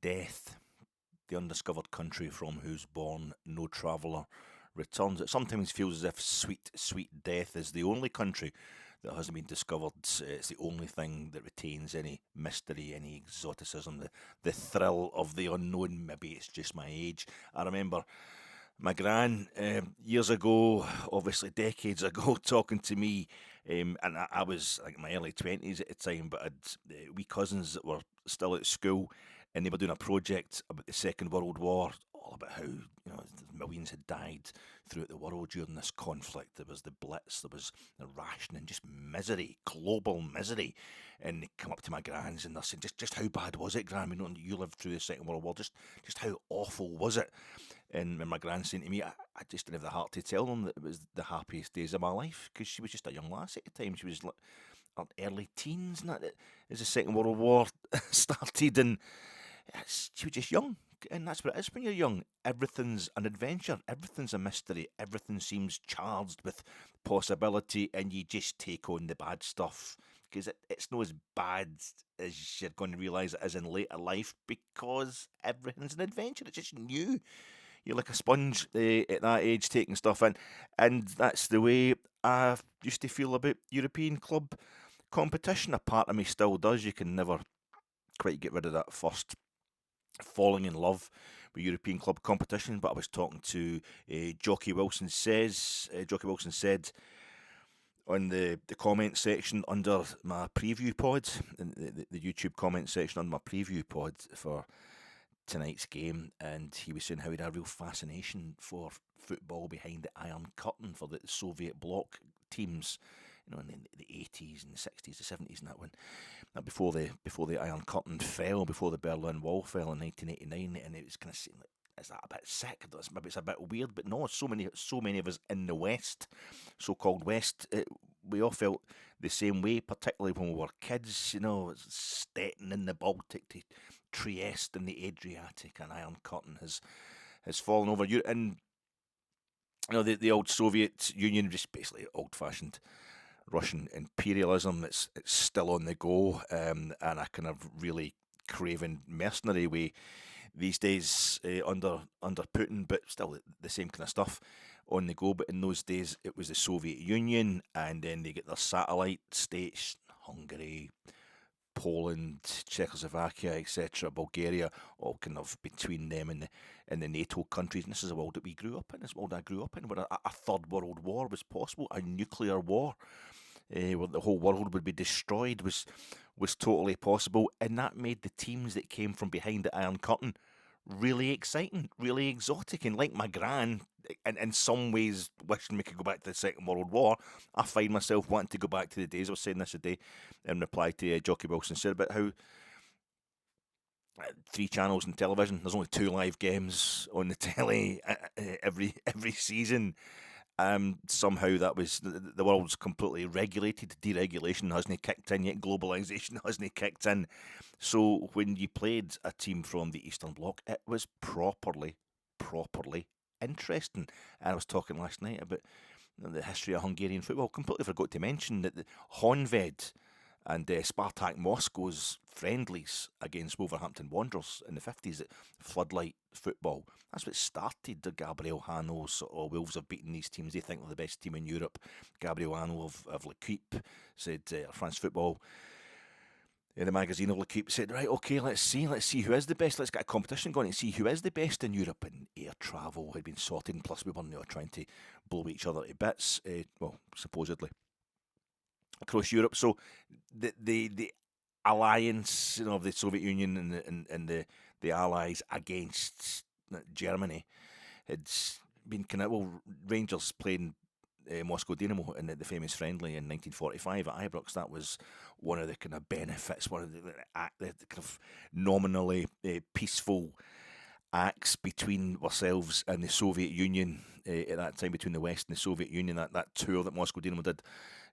death, the undiscovered country from whose bourne no traveller returns. It sometimes feels as if sweet, sweet death is the only country that hasn't been discovered. It's the only thing that retains any mystery, any exoticism, the thrill of the unknown. Maybe it's just my age. I remember my gran, years ago, obviously decades ago, talking to me, and I was like in my early 20s at the time, but I'd wee cousins that were still at school, and they were doing a project about the Second World War, all about how millions had died throughout the world during this conflict. There was the Blitz, there was the rationing, just misery, global misery. And they come up to my grans and they're saying, just how bad was it, Gran? You lived through the Second World War, just how awful was it? And when my gran saying to me, I just didn't have the heart to tell them that it was the happiest days of my life, because she was just a young lass at the time. She was like early teens, and that as the Second World War started, and she was just young. And that's what it is when you're young. Everything's an adventure, everything's a mystery, everything seems charged with possibility, and you just take on the bad stuff, because it's not as bad as you're going to realise it is in later life, because everything's an adventure. It's just new. You're like a sponge at that age, taking stuff in. And that's the way I used to feel about European club competition. A part of me still does. You can never quite get rid of that first falling in love with European club competition. But I was talking to Jockey Wilson says. Jockey Wilson said on the comment section under my preview pod, in the YouTube comment section under my preview pod for tonight's game, and he was saying how he had a real fascination for football behind the Iron Curtain, for the Soviet Bloc teams, in the 80s and the 60s, the 70s, and that one. Before the Iron Curtain fell, before the Berlin Wall fell in 1989, and it was kind of saying, like, is that a bit sick? Maybe it's a bit weird, but no, so many of us in the West, so-called West, we all felt the same way, particularly when we were kids, Stettin in the Baltic to Trieste in the Adriatic, and Iron Curtain has fallen over Europe. And the old Soviet Union, just basically old-fashioned Russian imperialism. It's still on the go, and a kind of really craven mercenary way these days under Putin, but still the same kind of stuff on the go. But in those days, it was the Soviet Union, and then they get their satellite states, Hungary, Poland, Czechoslovakia, etc., Bulgaria, all kind of between them and the NATO countries. And this is a world that we grew up in. This world I grew up in, where a third world war was possible, a nuclear war, where the whole world would be destroyed, was totally possible. And that made the teams that came from behind the Iron Curtain really exciting, really exotic. And like my gran, in some ways wishing we could go back to the Second World War, I find myself wanting to go back to the days. I was saying this today in reply to Jockey Wilson said about how 3 channels on television, there's only 2 live games on the telly every season. Somehow that was the world's completely regulated. Deregulation hasn't kicked in yet. Globalisation hasn't kicked in. So when you played a team from the Eastern Bloc, it was properly interesting. And I was talking last night about the history of Hungarian football. Completely forgot to mention that the Honved and Spartak Moscow's friendlies against Wolverhampton Wanderers in the 50s, floodlight football. That's what started the Gabriel Hanos, or Wolves have beaten these teams. They think they're the best team in Europe. Gabriel Hano of L'Equipe said, France Football, the magazine of L'Equipe said, right, okay, let's see who is the best. Let's get a competition going and see who is the best in Europe. And air travel had been sorted, plus we were trying to blow each other to bits, supposedly, across Europe. So the alliance, of the Soviet Union and the Allies against Germany had been kind of, Rangers playing Moscow Dynamo in the famous friendly in 1945 at Ibrox. That was one of the kind of benefits, one of the kind of nominally peaceful acts between ourselves and the Soviet Union at that time, between the West and the Soviet Union. That tour that Moscow Dynamo did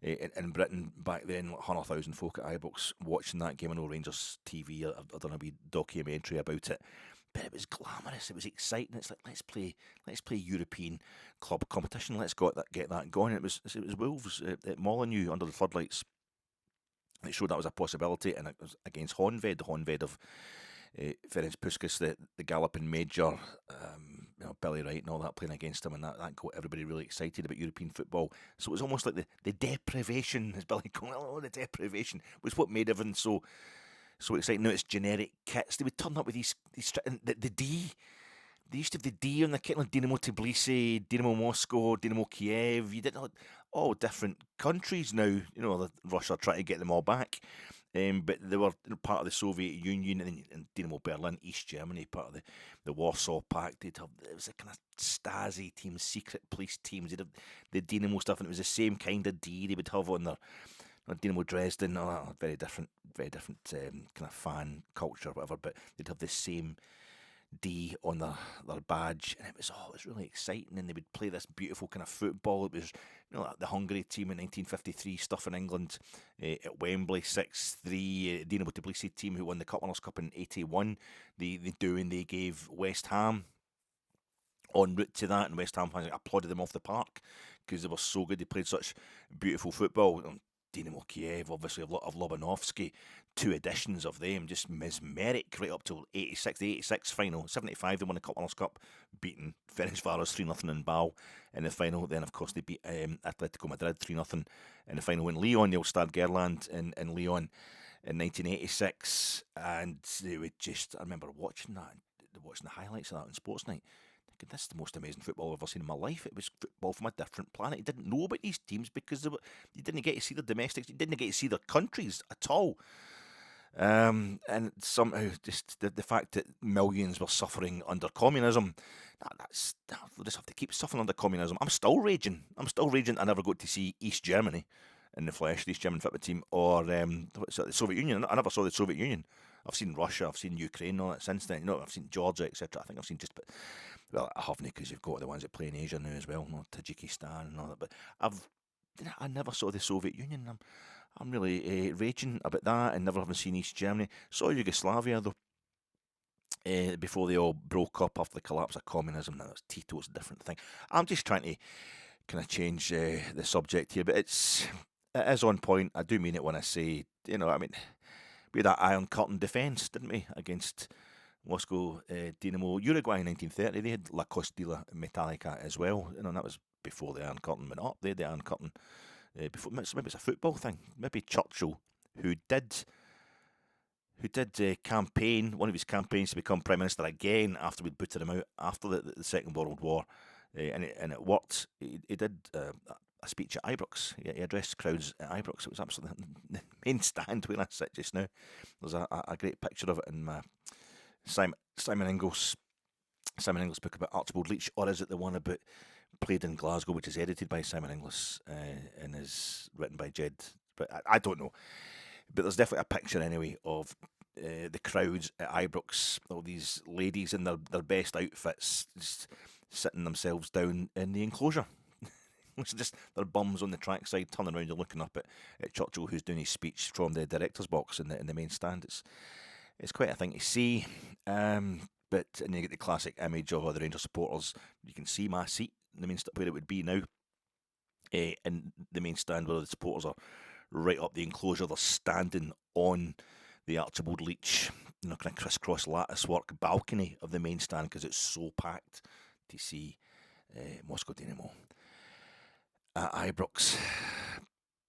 in Britain back then, 100,000 folk at Ibrox watching that game. I know Rangers TV, I've done a wee documentary about it, but it was glamorous, it was exciting. It's like, let's play European club competition, let's get that going. It was Wolves at Molineux under the floodlights that showed that was a possibility, and it was against Honved, the Honved of Ferencvaros, the galloping major, Billy Wright and all that playing against him, and that got everybody really excited about European football. So it was almost like the deprivation, as Billy called it, the deprivation was what made everything so exciting. Now it's generic kits. They would turn up with these the D. They used to have the D on the kit, like Dynamo Tbilisi, Dynamo Moscow, Dynamo Kiev. You didn't know all different countries now. Russia trying to get them all back. But they were part of the Soviet Union, and Dynamo Berlin, East Germany, part of the Warsaw Pact. It was a kind of Stasi team, secret police teams. They'd have the Dynamo stuff, and it was the same kind of D they would have on their Dynamo Dresden. Very different kind of fan culture, whatever. But they'd have the same D on their badge, and it was really exciting. And they would play this beautiful kind of football. It was like the Hungary team in 1953 stuff in England at Wembley 6-3. Dynamo Tbilisi team who won the Cup Cup in 81. They gave West Ham en route to that, and West Ham fans applauded them off the park because they were so good. They played such beautiful football. Dynamo Kiev, obviously, of MIOVSKI, 2 editions of them, just mesmeric right up till 86, the 86 final. 75, they won the Cup Cup, beating Ferencvaros 3-0 in Bal in the final. Then, of course, they beat Atletico Madrid 3-0 in the final in Lyon, the old Stade Gerland in Lyon in 1986. And they would I remember watching the highlights of that on Sports Night. This is the most amazing football I've ever seen in my life. It was football from a different planet. You didn't know about these teams because you didn't get to see their domestics. You didn't get to see their countries at all. And somehow just the fact that millions were suffering under communism, they'll just have to keep suffering under communism. I'm still raging. I never got to see East Germany in the flesh, the East German football team, or the Soviet Union. I never saw the Soviet Union. I've seen Russia, I've seen Ukraine and all that since then. I've seen Georgia, etc. I think I've seen well, I haven't, because you've got the ones that play in Asia now as well, Tajikistan and all that. But I never saw the Soviet Union. I'm really raging about that, and never having seen East Germany. Saw Yugoslavia though, before they all broke up after the collapse of communism. Now that's Tito's a different thing. I'm just trying to kind of change the subject here, but it is on point. I do mean it when I say, we had that Iron Curtain defence, didn't we, against Moscow Dynamo. Uruguay in 1930, they had La Costilla Metallica as well. And that was before the Iron Curtain went up. They had the Iron Curtain before. Maybe it's a football thing. Maybe Churchill, who did campaign, one of his campaigns to become Prime Minister again after we'd booted him out after the Second World War, and it worked. He did a speech at Ibrox. He addressed crowds at Ibrox. It was absolutely the main stand where I sit just now. There's a great picture of it in my Simon Inglis' book about Archibald Leach, or is it the one about Played in Glasgow, which is edited by Simon Inglis and is written by Jed? But I don't know. But there's definitely a picture anyway of the crowds at Ibrox, all these ladies in their best outfits, just sitting themselves down in the enclosure. It's just their bums on the trackside, turning around and looking up at Churchill, who's doing his speech from the director's box in the main stand. It's quite a thing to see. And you get the classic image of other Rangers supporters. You can see my seat in the main stand, where it would be now, in the main stand, where the supporters are right up the enclosure. They're standing on the Archibald Leach, kind of crisscross latticework balcony of the main stand, because it's so packed to see Moscow Dynamo at Ibrox.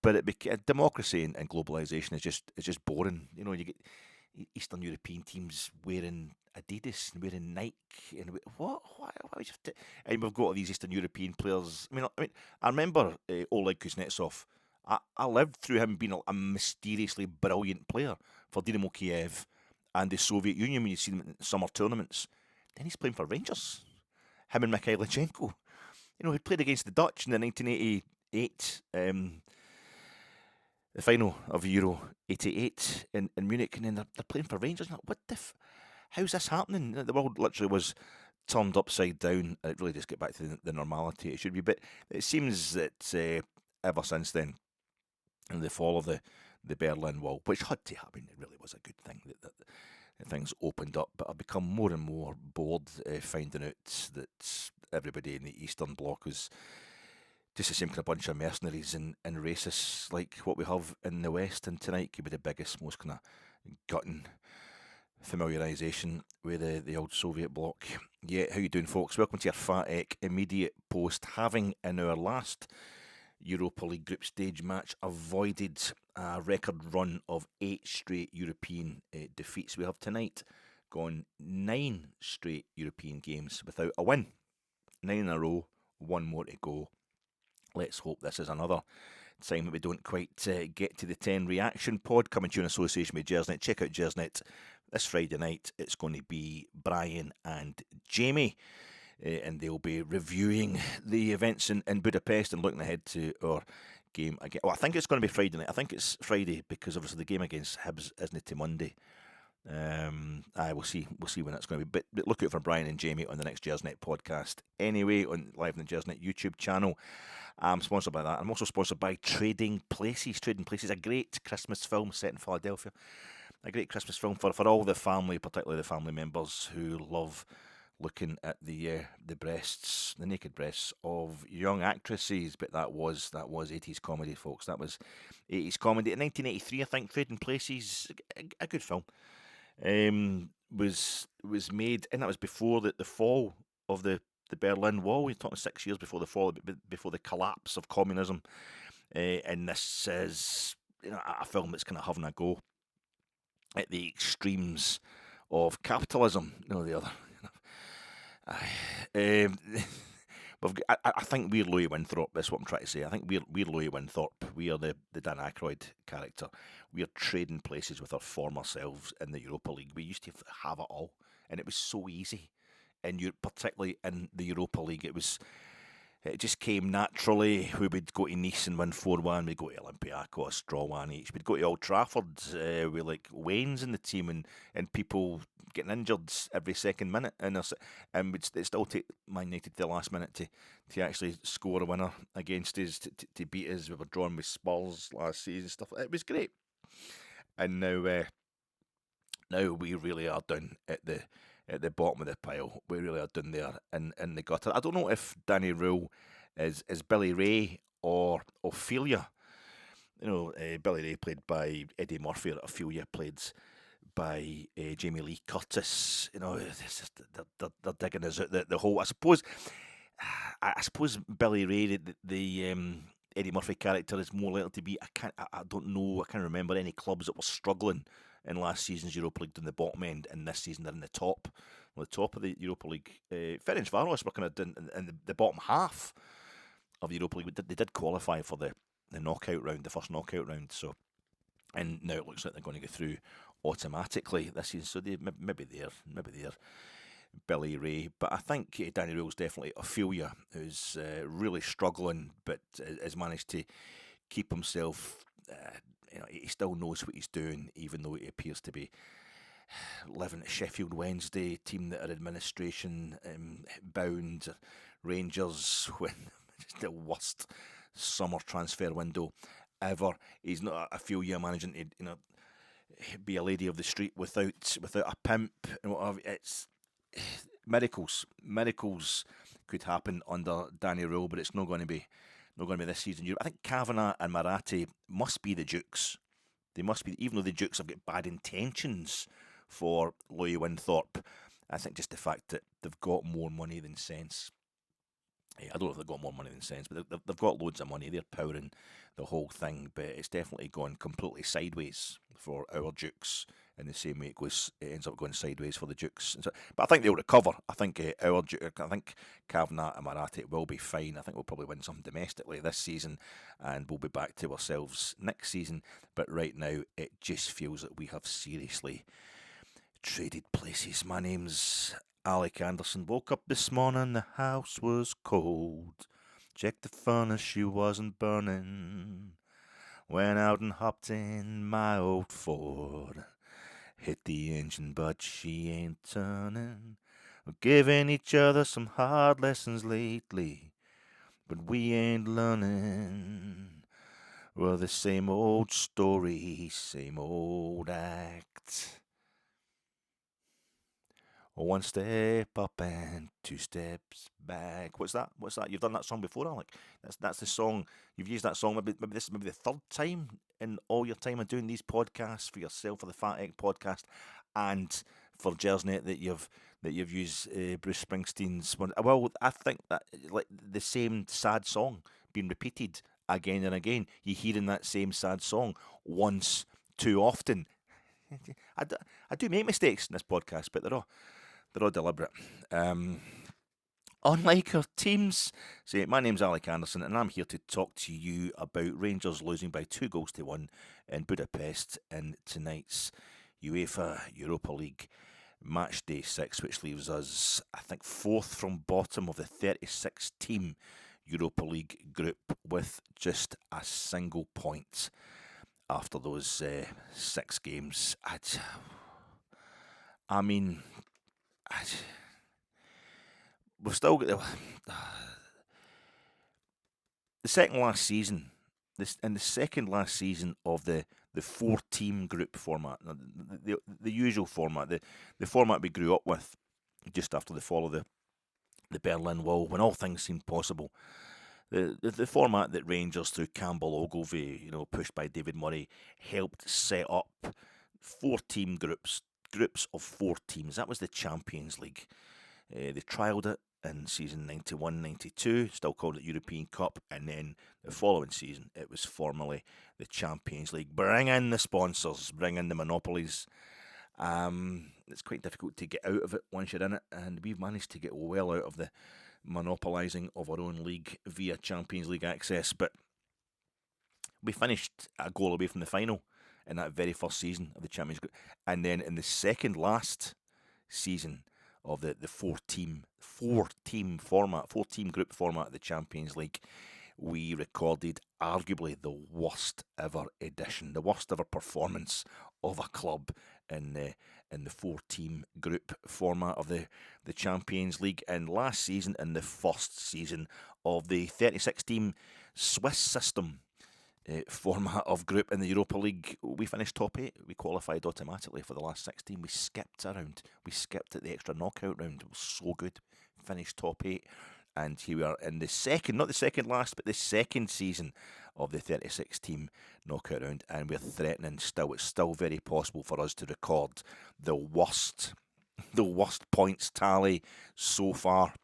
But democracy and globalisation is just boring. You get Eastern European teams wearing Adidas and wearing Nike, and what? Why would you have to? And we've got all these Eastern European players. I remember Oleg Kuznetsov. I lived through him being a mysteriously brilliant player for Dynamo Kiev and the Soviet Union when you see them in summer tournaments. Then he's playing for Rangers. Him and Mikhailichenko. He played against the Dutch in the 1988 the final of Euro 88 in Munich, and then they're playing for Rangers. How's this happening? The world literally was turned upside down. It really just get back to the normality it should be. But it seems that ever since then, in the fall of the Berlin Wall, which had to happen, it really was a good thing that things opened up. But I've become more and more bored finding out that everybody in the Eastern Bloc was just the same kind of bunch of mercenaries and racists like what we have in the West. And tonight could be the biggest, most kind of gutting familiarisation with the old Soviet bloc. Yeah, how you doing, folks? Welcome to your Pathe immediate post. Having in our last Europa League group stage match avoided a record run of 8 straight European defeats, we have tonight gone 9 straight European games without a win. 9 in a row, 1 more to go. Let's hope this is another time that we don't quite get to the 10 reaction pod, coming to you in association with Gersnet. Check out Gersnet this Friday night. It's going to be Brian and Jamie, and they'll be reviewing the events in Budapest and looking ahead to our game again. Well, I think it's going to be Friday night. I think it's Friday because obviously the game against Hibs isn't it to Monday. We'll see when that's going to be. But look out for Brian and Jamie on the next Gersnet podcast. Anyway, on live on the Gersnet YouTube channel. I'm sponsored by that. I'm also sponsored by Trading Places. Trading Places, a great Christmas film set in Philadelphia. A great Christmas film for all the family, particularly the family members who love looking at the breasts, the naked breasts of young actresses. But that was 80s comedy, folks. That was 80s comedy. In 1983, I think, Trading Places, a good film. Was made, and that was before the fall of the Berlin Wall. We're talking 6 years before the fall, before the collapse of communism. And this is a film that's kind of having a go at the extremes of capitalism. The other. I think we're Louis Winthorpe. That's what I'm trying to say. I think we're Louis Winthorpe. We are the Dan Aykroyd character. We are trading places with our former selves in the Europa League. We used to have it all, and it was so easy. And particularly in the Europa League, it just came naturally. We would go to Nice and win 4-1. We'd go to Olympiacos, draw 1 each. We'd go to Old Trafford with like Wayne's in the team and people getting injured every second minute. And it'd still take Man United to the last minute to actually score a winner against us, to beat us. We were drawn with Spurs last season, stuff. It was great. And now we really are down at the bottom of the pile. We really are down there in the gutter. I don't know if Danny Rule is Billy Ray or Ophelia. Billy Ray played by Eddie Murphy, or Ophelia played by Jamie Lee Curtis. They're digging us out the hole. I suppose Billy Ray, the Eddie Murphy character, is more likely to be. I don't know. I can't remember any clubs that were struggling in last season's Europa League in the bottom end, and this season they're in the top of the Europa League. Ferencvaros were kind of in the bottom half of the Europa League. They did qualify for the knockout round, the first knockout round. So, and now it looks like they're going to go through automatically this season. So maybe they're Billy Ray, but I think Danny Rule's definitely Ophelia, who's really struggling, but has managed to keep himself. He still knows what he's doing, even though he appears to be living at Sheffield Wednesday, team that are administration bound. Rangers win the worst summer transfer window ever. He's not a few year managing to be a lady of the street without a pimp and whatever. It's miracles could happen under Danny Rule, but it's not going to be this season. I think Kavanagh and Marathi must be the Dukes. They must be, even though the Dukes have got bad intentions for Louis Winthorpe. I think just the fact that they've got more money than sense. I don't know if they've got more money than sense, but they've got loads of money. They're powering the whole thing, but it's definitely gone completely sideways for our Dukes in the same way it ends up going sideways for the Dukes. But I think they'll recover. I think Kavanagh and Marathi will be fine. I think we'll probably win something domestically this season, and we'll be back to ourselves next season. But right now, it just feels that we have seriously traded places. My name's Alec Anderson. Woke up this morning, the house was cold. Checked the furnace, she wasn't burning. Went out and hopped in my old Ford. Hit the engine, but she ain't turning. We're giving each other some hard lessons lately, but we ain't learning. Well, the same old story, same old act. One step up and 2 steps back. What's that? You've done that song before, Alec. That's the song. You've used that song. Maybe this is maybe the third time in all your time of doing these podcasts for yourself, for the Pathe podcast. and for Jersey that you've used Bruce Springsteen's one. Well, I think that like the same sad song being repeated again and again. You're hearing that same sad song once too often. I do make mistakes in this podcast, but they're all deliberate. Unlike our teams, my name's Alec Anderson, and I'm here to talk to you about Rangers losing by 2-1 in Budapest in tonight's UEFA Europa League match day 6, which leaves us, I think, 4th from bottom of the 36-team Europa League group with just a single point after those 6 games. We've still got the second last season, the second last season of the 4-team group format, the usual format, the format we grew up with just after the fall of the Berlin Wall, when all things seemed possible. The format that Rangers, through Campbell Ogilvie, pushed by David Murray, helped set up 4-team groups of 4 teams. That was the Champions League. They trialled it in season 91-92, still called it European Cup, and then the following season it was formally the Champions League. Bring in the sponsors, bring in the monopolies. It's quite difficult to get out of it once you're in it, and we've managed to get well out of the monopolising of our own league via Champions League access, but we finished a goal away from the final in that very first season of the Champions League, and then in the second last season of the 4-team format, 4-team group format of the Champions League, we recorded arguably the worst ever edition, the worst ever performance of a club in the 4-team group format of the Champions League. And last season, in the first season of the 36-team Swiss system format of group in the Europa League, we finished top 8. We qualified automatically for the last 16. We skipped a round. We skipped at the extra knockout round. It was so good. Finished top 8. And here we are in the second, not the second last, but the second season of the 36-team knockout round. And we're threatening still. It's still very possible for us to record the worst points tally so far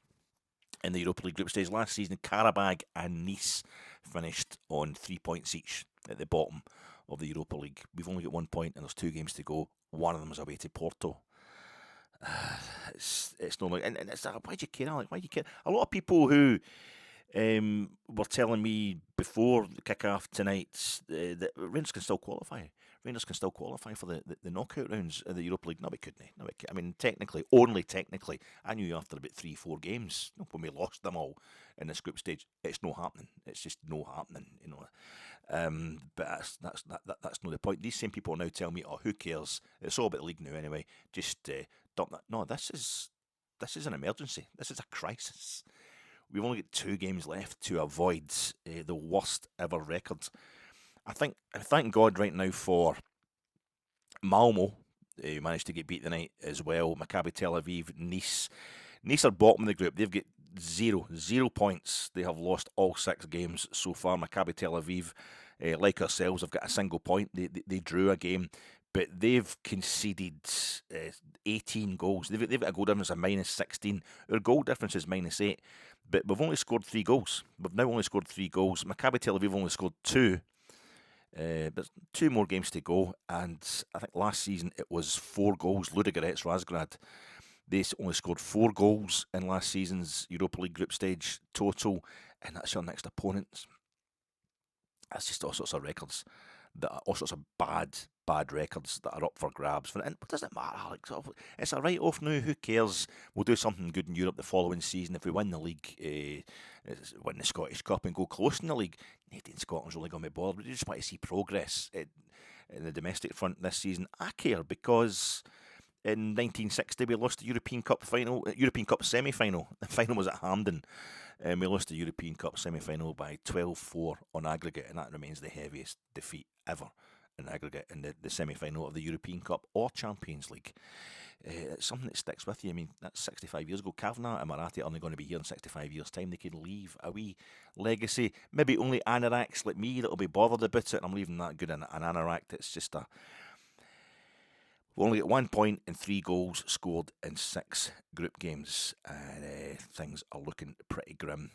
in the Europa League group stage. Last season, Karabag and Nice finished on 3 points each at the bottom of the Europa League. We've only got 1 point and there's 2 games to go. One of them is away to Porto. It's no like, and it's why do you care, Alec? Why do you care? A lot of people who were telling me before the kick-off tonight that Rangers can still qualify. Rangers can still qualify for the knockout rounds of the Europa League. No, we couldn't. No, we couldn't. I mean, only technically, I knew after about 3-4 games when we lost them all in this group stage, it's no happening. It's just no happening, But that's not the point. These same people now tell me, "Oh, who cares? It's all about the league now anyway. Just dump that." No, this is an emergency. This is a crisis. We've only got 2 games left to avoid the worst ever record. I thank God right now for Malmo, who managed to get beat tonight as well. Maccabi Tel Aviv, Nice. Nice are bottom of the group. They've got 0 points. They have lost all 6 games so far. Maccabi Tel Aviv, like ourselves, have got a single point. They drew a game, but they've conceded 18 goals. They've got a goal difference of -16. Our goal difference is -8, but we've only scored 3 goals. We've now only scored 3 goals. Maccabi Tel Aviv only scored 2. There's 2 more games to go, and I think last season it was 4 goals. Ludogorets Razgrad, they only scored 4 goals in last season's Europa League group stage total, and that's your next opponents. That's just all sorts of records, all sorts of bad records that are up for grabs. And what does it matter, Alex? It's a write-off now. Who cares? We'll do something good in Europe the following season. If we win the league, win the Scottish Cup and go close in the league, nobody in Scotland's really going to be bothered. We just want to see progress in the domestic front this season. I care because in 1960 we lost the European Cup semi-final. The final was at Hampden, and we lost the European Cup semi-final by 12-4 on aggregate, and that remains the heaviest defeat ever in aggregate in the semi-final of the European Cup or Champions League. It's something that sticks with you. I mean, that's 65 years ago. Kavanagh and Marathi are only going to be here in 65 years' time. They can leave a wee legacy. Maybe only anoraks like me that'll be bothered about it, and I'm leaving that good an anorak. It's just We only get 1 point and 3 goals scored in 6 group games, and things are looking pretty grim.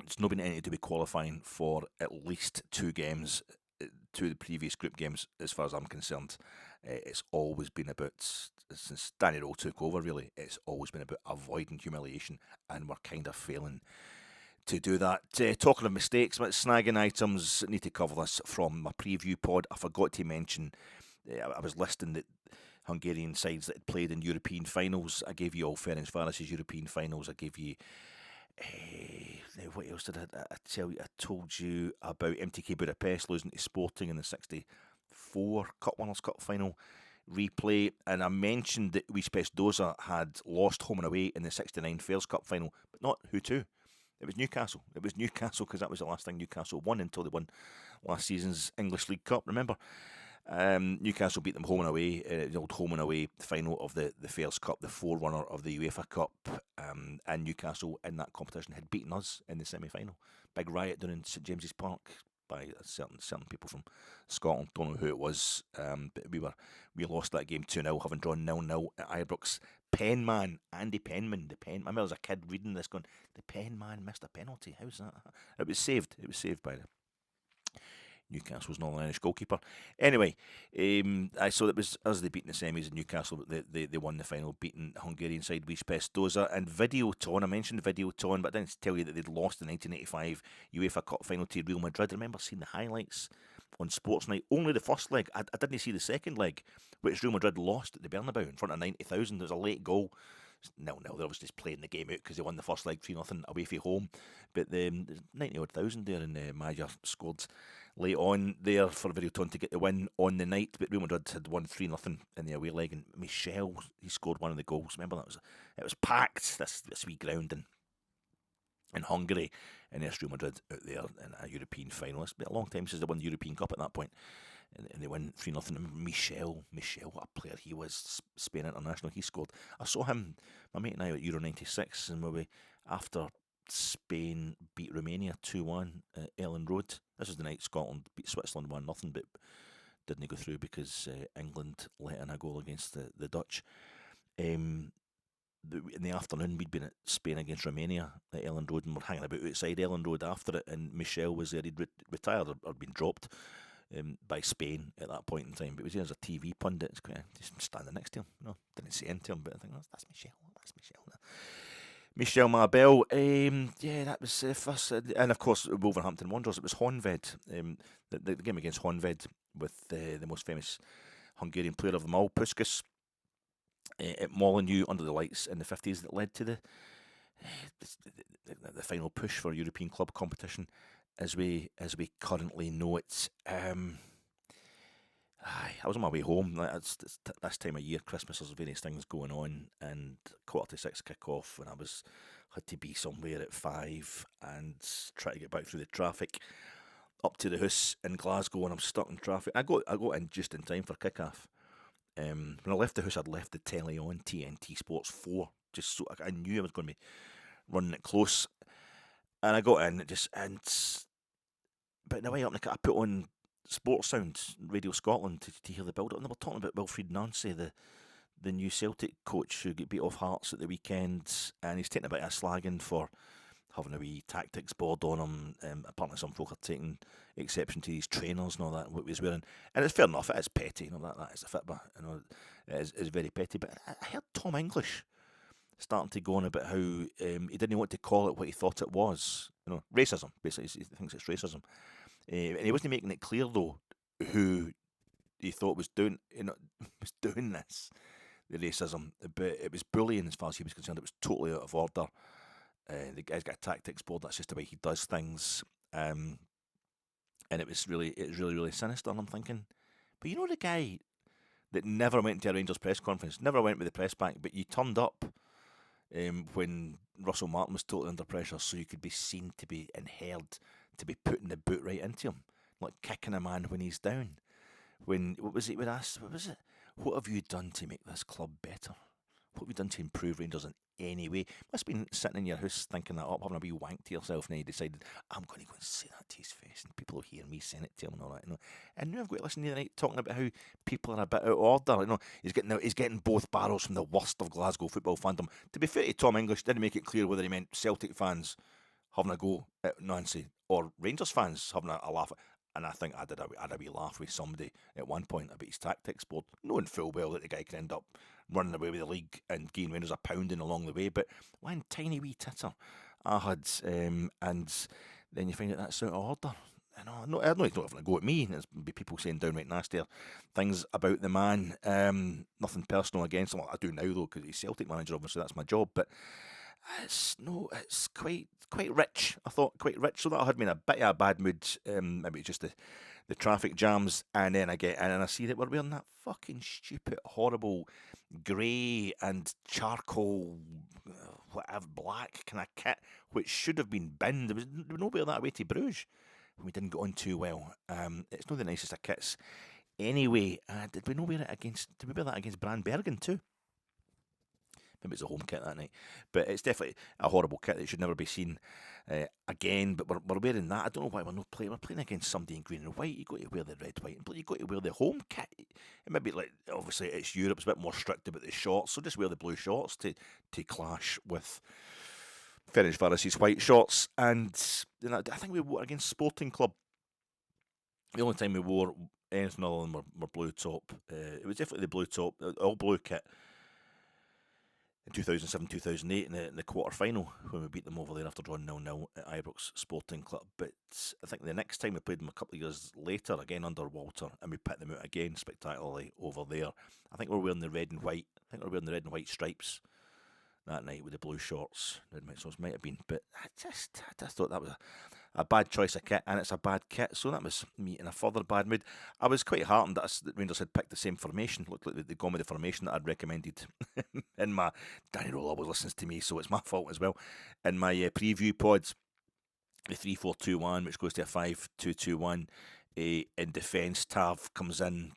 It's not been anything to do with qualifying for at least 2 games, 2 of the previous group games, as far as I'm concerned. It's always been about, since Danny Rowe took over, really, it's always been about avoiding humiliation, and we're kind of failing to do that. Talking of mistakes, snagging items, need to cover this from my preview pod. I forgot to mention, I was listing the Hungarian sides that had played in European finals. I gave you all Ferencvaros' European finals. I gave you, what else did I tell you? I told you about MTK Budapest losing to Sporting in the 64 Cup Winners' Cup final replay, and I mentioned that Wispes Doza had lost home and away in the 69 Fairs Cup final, but not who to. It was Newcastle. It was Newcastle, because that was the last thing Newcastle won until they won last season's English League Cup, remember? Newcastle beat them home and away, the old home and away final of the Fairs Cup, the forerunner of the UEFA Cup, and Newcastle in that competition had beaten us in the semi-final. Big riot down in St James's Park by certain people from Scotland. Don't know who it was, but we lost that game 2-0, having drawn 0-0 at Ibrox. Penman, Andy Penman, the pen. I remember as a kid reading this, going, the Penman missed a penalty. How's that? It was saved. It was saved by the Newcastle's Northern Irish goalkeeper. Anyway, I saw it was us they beat in the semis in Newcastle, but they won the final, beating Hungarian side Wispes Doza. And Videoton, I mentioned Videoton, but I didn't tell you that they'd lost the 1985 UEFA Cup final to Real Madrid. I remember seeing the highlights on Sports Night. Only the first leg. I didn't see the second leg, which Real Madrid lost at the Bernabeu in front of 90,000. There was a late goal. No, they're obviously just playing the game out because they won the first leg 3-0 away from home. But the 90-odd thousand there, and Manager scored late on there for Videoton to get the win on the night. But Real Madrid had won 3-0 in the away leg, and Michel, he scored one of the goals. Remember, it was packed, this wee ground in Hungary, and there's Real Madrid out there in a European final. It's been a long time since they won the European Cup at that point. And they win 3-0. Michel, what a player he was, Spain international. He scored. I saw him, my mate and I, at Euro 96, and we after Spain beat Romania 2-1 at Ellen Road. This was the night Scotland beat Switzerland 1-0, but didn't go through because England let in a goal against the Dutch. In the afternoon, we'd been at Spain against Romania at Ellen Road, and we're hanging about outside Ellen Road after it, and Michel was there. He'd retired or been dropped by Spain at that point in time, but he was there as a TV pundit. It's quite just standing next to him. No, didn't say anything to him, but I think that's Michel. Michel Marbel. Yeah, that was first, and of course Wolverhampton Wanderers. It was Honved, the game against Honved with the most famous Hungarian player of them all, Puskas, at Molineux under the lights in the 50s, that led to the final push for European club competition as we currently know it. I was on my way home. It's this time of year, Christmas, there's various things going on, and 5:45 kick-off, and had to be somewhere at 5 and try to get back through the traffic up to the house in Glasgow, and I'm stuck in traffic. I got in just in time for kick-off. When I left the house, I'd left the telly on TNT Sports 4, just so I knew I was going to be running it close. And I got in, but in the way up, I put on Sports Sound, Radio Scotland, to hear the build-up, and they were talking about Wilfried Nancy, the new Celtic coach who got beat off Hearts at the weekend, and he's taking a bit of slagging for having a wee tactics board on him. Apparently some folk are taking exception to these trainers and all that, what he was wearing. And it's fair enough, it is petty, that is a fitba, it is very petty. But I heard Tom English starting to go on about how he didn't want to call it what he thought it was. Racism, basically. He thinks it's racism. And he wasn't making it clear, though, who he thought was doing this, the racism. But it was bullying as far as he was concerned. It was totally out of order. The guy's got a tactics board. That's just the way he does things. And it was really, really sinister. And I'm thinking, but the guy that never went to a Rangers press conference, never went with the press back, but you turned up when Russell Martin was totally under pressure, so you could be seen to be and heard to be putting the boot right into him, like kicking a man when he's down. What was it with us? What was it? What have you done to make this club better? What have you done to improve Rangers in anyway. Must have been sitting in your house thinking that up, having a wee wank to yourself, and you decided, I'm going to go and say that to his face, and people will hear me saying it to him and all that. And now I've got to listen to the night talking about how people are a bit out of order. He's getting both barrels from the worst of Glasgow football fandom. To be fair to Tom English, didn't make it clear whether he meant Celtic fans having a go at Nancy or Rangers fans having a laugh. And I think I had a wee laugh with somebody at one point about his tactics board, knowing full well that the guy could end up running away with the league and giving Rangers a pounding along the way. But one tiny wee titter I had, and then you find out that's out of order. I know he's not having a go at me. There's be people saying downright nastier things about the man. Nothing personal against him. I do now though, because he's Celtic manager. Obviously, that's my job. But it's quite rich. I thought quite rich. So that had me in a bit of a bad mood. Maybe just the traffic jams, and then I get in and I see that we're wearing that fucking stupid, horrible grey and charcoal, whatever, black kind of kit, which should have been binned. There was nobody that way to Bruges. We didn't get on too well. It's not the nicest of kits. Anyway, did we wear that against Brandbergen too? Maybe it's a home kit that night. But it's definitely a horrible kit that should never be seen again. But we're wearing that. I don't know why we're not playing. We're playing against somebody in green and white. You've got to wear the red, white and blue. You've got to wear the home kit. It might be like, obviously it's Europe. It's a bit more strict about the shorts. So just wear the blue shorts to clash with Ferencvaros' white shorts. And I think we wore against Sporting Club. The only time we wore anything other than our blue top. It was definitely the blue top, all blue kit. In 2007-2008 in the quarter-final when we beat them over there after drawing 0-0 at Ibrox Sporting Club. But I think the next time we played them a couple of years later, again under Walter, and we put them out again spectacularly over there. I think we're wearing the red and white. I think we're wearing the red and white stripes that night with the blue shorts. So it might have been, but I just thought that was a bad choice of kit, and it's a bad kit, so that was me in a further bad mood. I was quite heartened that Rangers had picked the same formation. Looked like they'd gone with the formation that I'd recommended in my... Danny Roll always listens to me, so it's my fault as well. In my preview pods, the 3-4-2-1, which goes to a 5-2-2-1. In defence, Tav comes in.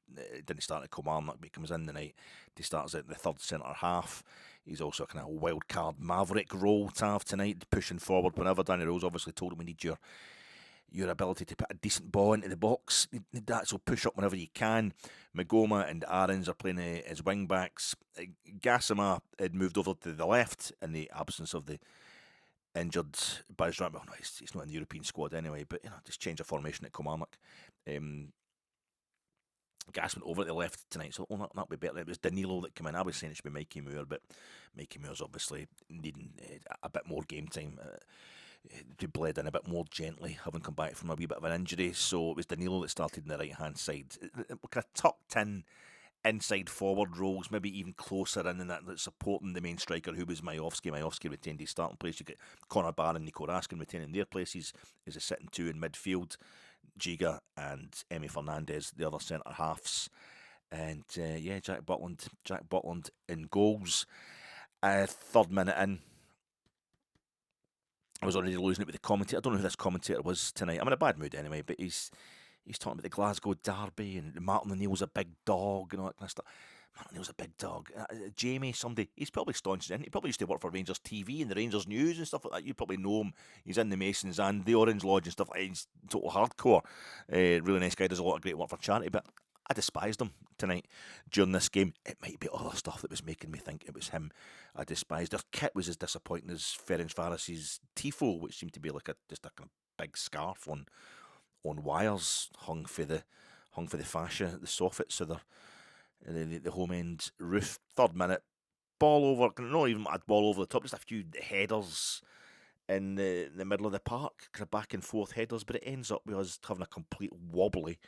Didn't start at Kilmarnock, but he comes in the night. He starts at the third centre half. He's also a kind of wild card maverick role, Tav, tonight, pushing forward whenever. Danny Rose obviously told him we need your ability to put a decent ball into the box. Need that, so push up whenever you can. Magoma and Aarons are playing as wing backs. Gassama had moved over to the left in the absence of the injured Baz Well, no, he's not in the European squad anyway, but just change of formation at Kilmarnock. Gas went over at the left tonight, so that'll be better. It was Danilo that came in. I was saying it should be Mikey Moore, but Mikey Moore's obviously needing a bit more game time. To bled in a bit more gently, having come back from a wee bit of an injury. So it was Danilo that started in the right hand side. Kind of tucked in inside forward roles, maybe even closer in that supporting the main striker, who was MIOVSKI. MIOVSKI retained his starting place. You get Conor Barr and Nico Raskin retaining their places as a sitting two in midfield. Giga and Emmy Fernandez, the other centre halves. And Jack Butland in goals. Third minute in, I was already losing it with the commentator. I don't know who this commentator was tonight. I'm in a bad mood anyway, but he's talking about the Glasgow derby and Martin O'Neill's a big dog and all that kind of stuff. Martin O'Neill's a big dog. Jamie, somebody, he's probably staunch in. He probably used to work for Rangers TV and the Rangers News and stuff like that. You probably know him. He's in the Masons and the Orange Lodge and stuff. He's total hardcore. Really nice guy. Does a lot of great work for charity, but I despised him tonight during this game. It might be other stuff that was making me think it was him I despised. Their kit was as disappointing as Ferencvaros' tifo, which seemed to be like just a kind of big scarf on wires hung for the fascia, the soffits of the home end roof. Third minute, ball over, not even a ball over the top, just a few headers in the middle of the park, kind of back and forth headers, but it ends up with us having a complete wobbly.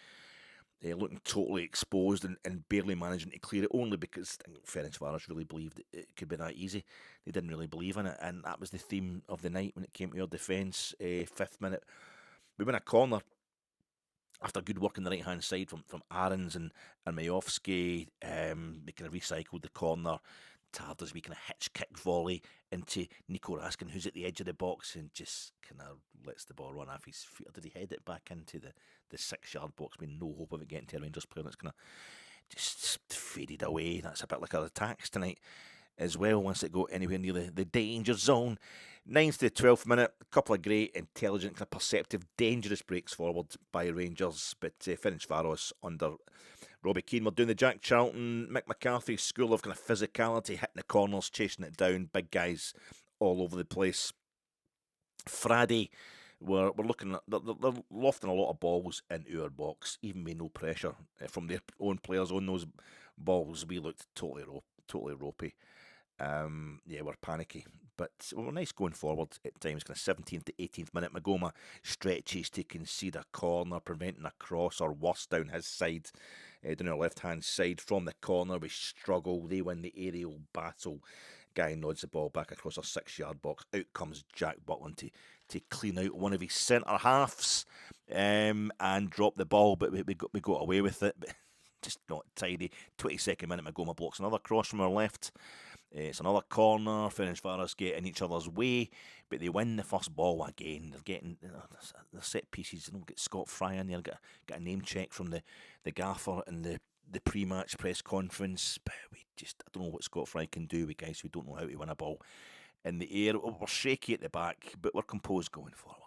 Looking totally exposed and barely managing to clear it, only because Ferencvaros really believed it could be that easy. They didn't really believe in it, and that was the theme of the night when it came to our defence. 5th minute, we win a corner after good work on the right-hand side from Aarons and MIOVSKI. They kind of recycled the corner. Tav does a wee kind of hitch kick volley into Nico Raskin, who's at the edge of the box, and just kind of lets the ball run off his feet. Or did he head it back into the 6-yard box with no hope of it getting to a Rangers player? That's kind of just faded away. That's a bit like our attacks tonight. as well once it got anywhere near the danger zone. 9th to 12th minute, a couple of great, intelligent, kind of perceptive, dangerous breaks forward by Rangers, but Ferencvaros under Robbie Keane were doing the Jack Charlton, Mick McCarthy school of kind of physicality, hitting the corners, chasing it down, big guys all over the place. Friday, we're looking at, they're lofting a lot of balls into our box, even with no pressure from their own players on those balls. We looked totally ropey. We're panicky. But we were nice going forward at times, kind of 17th to 18th minute. Magoma stretches to concede a corner, preventing a cross or worse down his side, down our left-hand side. From the corner, we struggle. They win the aerial battle. Guy nods the ball back across our 6-yard box. Out comes Jack Butland to clean out one of his centre halves and drop the ball, but we got away with it. But just not tidy. 22nd minute, Magoma blocks another cross from our left. It's another corner. Ferencvaros get in each other's way, but they win the first ball again. They're getting the set pieces. They don't get Scott Fry in there. Get a name check from the gaffer in the pre-match press conference. But I don't know what Scott Fry can do with guys who don't know how to win a ball in the air. We're shaky at the back, but we're composed going forward.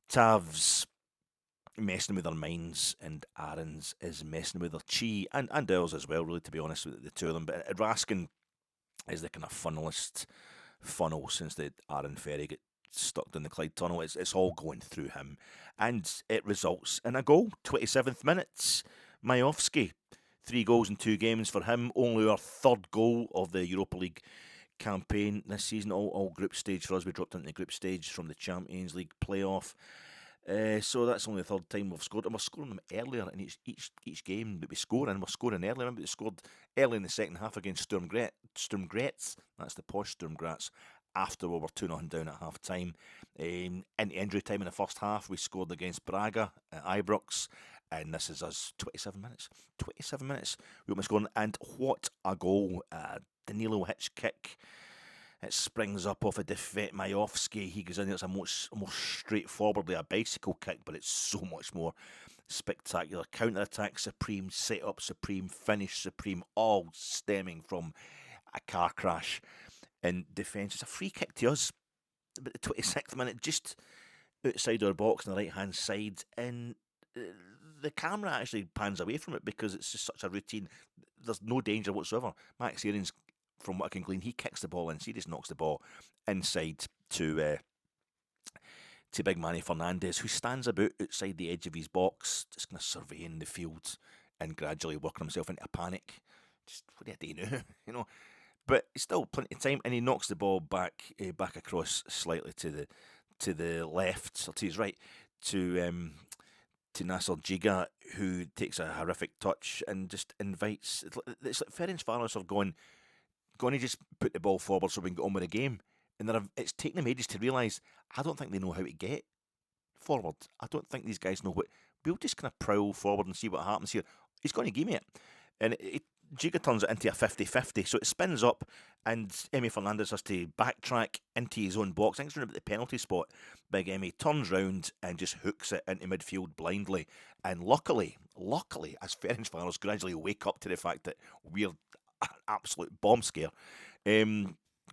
Tav's messing with their minds, and Aaron's is messing with their chi, and ours as well, really, to be honest, with the two of them. But Raskin is the kind of funnelist funnel since the Aaron Ferry got stuck in the Clyde tunnel. It's all going through him, and it results in a goal. 27th minute, MIOVSKI, 3 goals in 2 games for him. Only our 3rd goal of the Europa League campaign this season. All group stage for us. We dropped into the group stage from the Champions League playoff. So that's only the 3rd time we've scored, and we're scoring them earlier in each game that we score, and we're scoring early. Remember, we scored early in the second half against Sturm Graz. That's the posh Sturm Graz. After we were 2-0 down at half time, into injury time in the first half, we scored against Braga at Ibrox, and this is us. 27 minutes. 27 minutes. We almost scored, and what a goal! Danilo hitch kick. It springs up off a defect. MIOVSKI, he goes in. It's a more straightforwardly a bicycle kick, but it's so much more spectacular. Counter-attack supreme, set-up supreme, finish supreme, all stemming from a car crash in defence. It's a free kick to us, but the 26th minute, just outside our box on the right-hand side, and the camera actually pans away from it because it's just such a routine. There's no danger whatsoever. Max Aaron's, from what I can glean, he kicks the ball in. He just knocks the ball inside to big Emmy Fernandez, who stands about outside the edge of his box, just kind of surveying the field and gradually working himself into a panic. Just, what do you do? But still plenty of time, and he knocks the ball back across slightly to the left, or to his right, to Nasser Giga, who takes a horrific touch and just invites. It's like Ferencvaros have gone to just put the ball forward so we can get on with the game. And it's taken them ages to realise, I don't think they know how to get forward. I don't think these guys know what. We'll just kind of prowl forward and see what happens here. He's going to give me it. And Giga turns it into a 50-50. So it spins up, and Emmy Fernandez has to backtrack into his own box. I think it's around at the penalty spot. Big Emmy turns round and just hooks it into midfield blindly. And luckily, as Ferencvaros gradually wake up to the fact that we're an absolute bomb scare,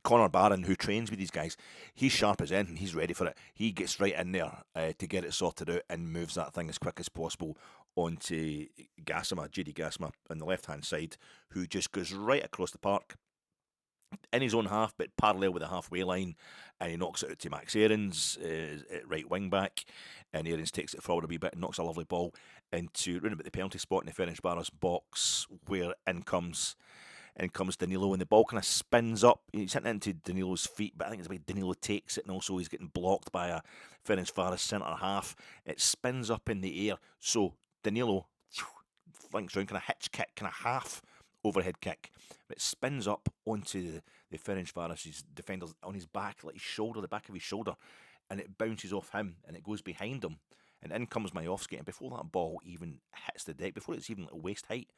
Connor Barron, who trains with these guys, he's sharp as anything. He's ready for it. He gets right in there to get it sorted out and moves that thing as quick as possible onto JD Gassama on the left-hand side, who just goes right across the park in his own half, but parallel with the halfway line, and he knocks it out to Max Aarons at right wing back, and Aarons takes it forward a wee bit and knocks a lovely ball into round about the penalty spot in the Ferencvaros box, where in comes Danilo, and the ball kind of spins up. He's hitting into Danilo's feet, but I think it's the way Danilo takes it, and also he's getting blocked by a Ferencvaros centre half. It spins up in the air, so Danilo flanks round, kind of hitch kick, kind of half overhead kick. It spins up onto the Ferencvaros' defenders on his back, like his shoulder, the back of his shoulder, and it bounces off him, and it goes behind him, and in comes MIOVSKI, and before that ball even hits the deck, before it's even at waist height,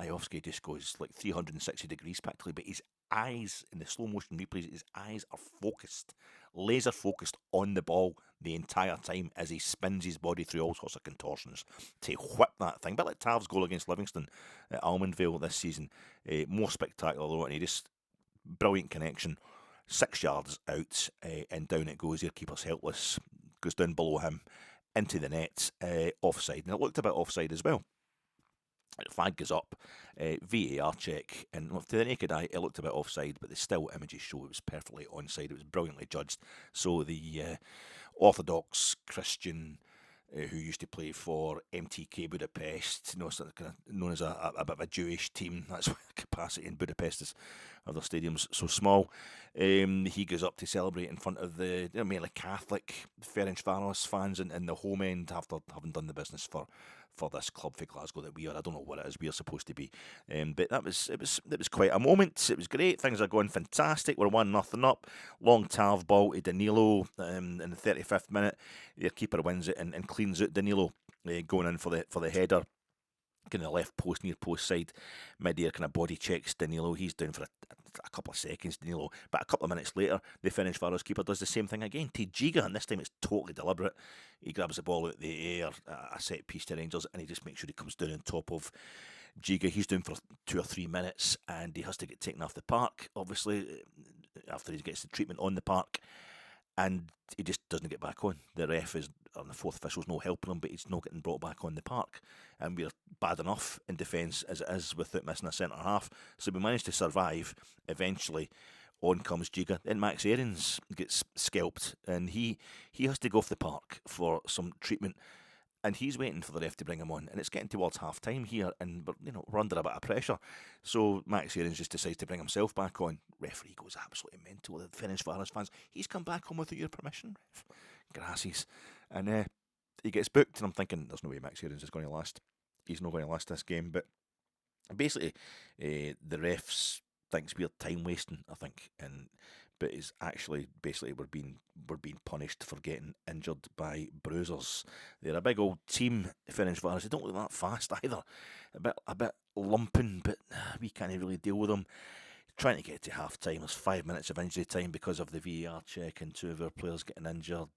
MIOVSKI just goes like 360 degrees practically, but his eyes, in the slow motion replays, his eyes are focused, laser focused on the ball the entire time as he spins his body through all sorts of contortions to whip that thing. But like Tav's goal against Livingston at Almondvale this season, more spectacular though, and he just, brilliant connection, 6 yards out, and down it goes. Your keeper's helpless, goes down below him, into the net, offside. And it looked a bit offside as well. Flag goes up, VAR check, and to the naked eye, it looked a bit offside, but the still images show it was perfectly onside. It was brilliantly judged. So the Orthodox Christian who used to play for MTK Budapest, sort of known as a bit of a Jewish team. That's why the capacity in Budapest is, of their stadiums, so small. He goes up to celebrate in front of the mainly Catholic Ferencvaros fans in the home end after having done the business for this club for Glasgow that we are. I don't know what it is we're supposed to be, but it was quite a moment. It was great. Things are going fantastic. We're 1-0 up. Long Tav ball to Danilo in the 35th minute. Their keeper wins it and cleans it. Danilo going in for the header. Kind of left post, near post side, mid-air kind of body checks Danilo. He's down for a couple of seconds, Danilo. But a couple of minutes later, the Ferencvaros keeper does the same thing again to Giga, and this time it's totally deliberate. He grabs the ball out of the air, a set piece to Rangers, and he just makes sure he comes down on top of Giga. He's down for 2 or 3 minutes, and he has to get taken off the park, obviously, after he gets the treatment on the park. And he just doesn't get back on. The ref is, or the fourth official's no helping him, but he's not getting brought back on the park. And we're bad enough in defence as it is without missing a centre half. So we managed to survive. Eventually, on comes Giga. Then Max Aarons gets scalped, and he has to go off the park for some treatment. And he's waiting for the ref to bring him on. And it's getting towards half-time here, and we're under a bit of pressure. So Max Aarons just decides to bring himself back on. Referee goes absolutely mental. The Ferencvaros fans, he's come back on without your permission, ref. Gracias. And he gets booked, and I'm thinking, there's no way Max Aarons is going to last. He's not going to last this game. But basically, the refs thinks we're time-wasting, I think. But it's actually basically we're being punished for getting injured by bruisers. They're a big old team, Ferencvaros. They don't look that fast either. A bit lumping, but we can't really deal with them. Trying to get to half time. There's 5 minutes of injury time because of the VAR check and 2 of our players getting injured.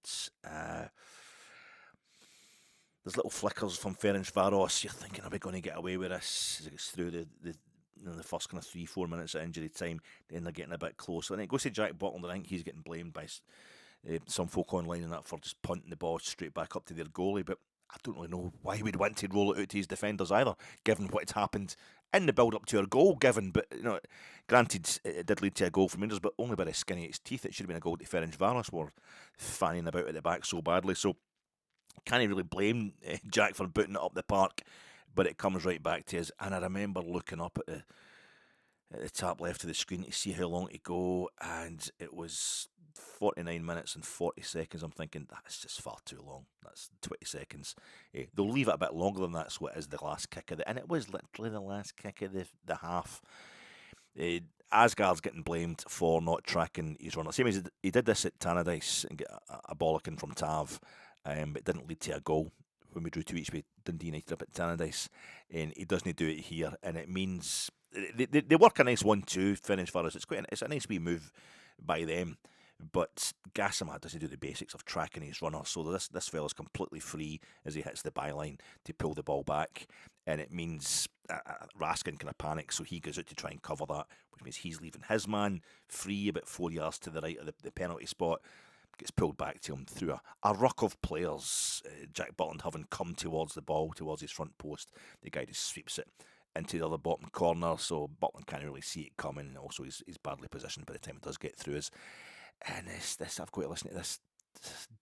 There's little flickers from Ferencvaros. You're thinking, are we going to get away with this as it gets through the first kind of 3-4 minutes of injury time? Then they're getting a bit closer. And it goes to Jack Butland. I think he's getting blamed by some folk online and that for just punting the ball straight back up to their goalie. But I don't really know why we'd want to roll it out to his defenders either, given what had happened in the build-up to our goal. But granted, it did lead to a goal from Rangers, but only by the skin of its teeth. It should have been a goal to Ferencvaros. Were fanning about at the back so badly. So can't really blame Jack for booting it up the park, but it comes right back to us. And I remember looking up at the top left of the screen to see how long to go, and it was 49 minutes and 40 seconds. I'm thinking, that's just far too long. That's 20 seconds. They'll leave it a bit longer than that, so it is the last kick of and it was literally the last kick of the half. Asgard's getting blamed for not tracking his runner. Same as he did this at Tannadice and get a bollocking from Tav, but it didn't lead to a goal when we drew 2-2 with Dundee United up at Tannadice. And he doesn't do it here, and it means they work a nice 1-2, Ferencvaros. It's a nice wee move by them. But Gassama doesn't do the basics of tracking his runner, so this fella's completely free as he hits the byline to pull the ball back, and it means Raskin kind of panics, so he goes out to try and cover that, which means he's leaving his man free about 4 yards to the right of the penalty spot. Gets pulled back to him through a ruck of players. Jack Butland having come towards the ball, towards his front post. The guy just sweeps it into the other bottom corner, so Butland can't really see it coming, and also he's badly positioned by the time it does get through us. And this I've got to listen to this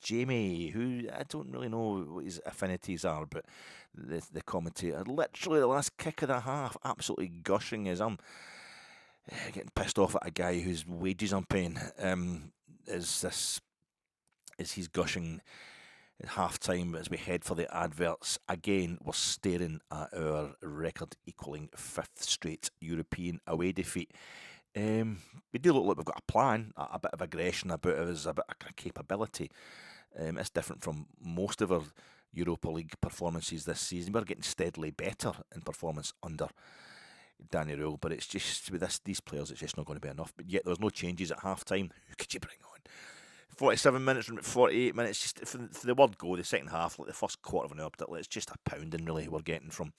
Jamie, who I don't really know what his affinities are, but the commentator, literally the last kick of the half, absolutely gushing as I'm getting pissed off at a guy whose wages I'm paying. Is he's gushing at half time as we head for the adverts. Again, we're staring at our record equalling 5th straight European away defeat. We do look like we've got a plan, a bit of aggression about us, a bit of capability. It's different from most of our Europa League performances this season. We're getting steadily better in performance under Danny Rule, but it's just with these players, it's just not going to be enough. But yet there's no changes at half time. Who could you bring on? 47 minutes from 48 minutes, just for the word go, the second half, like the first quarter of an hour, particularly, it's just a pounding really we're getting from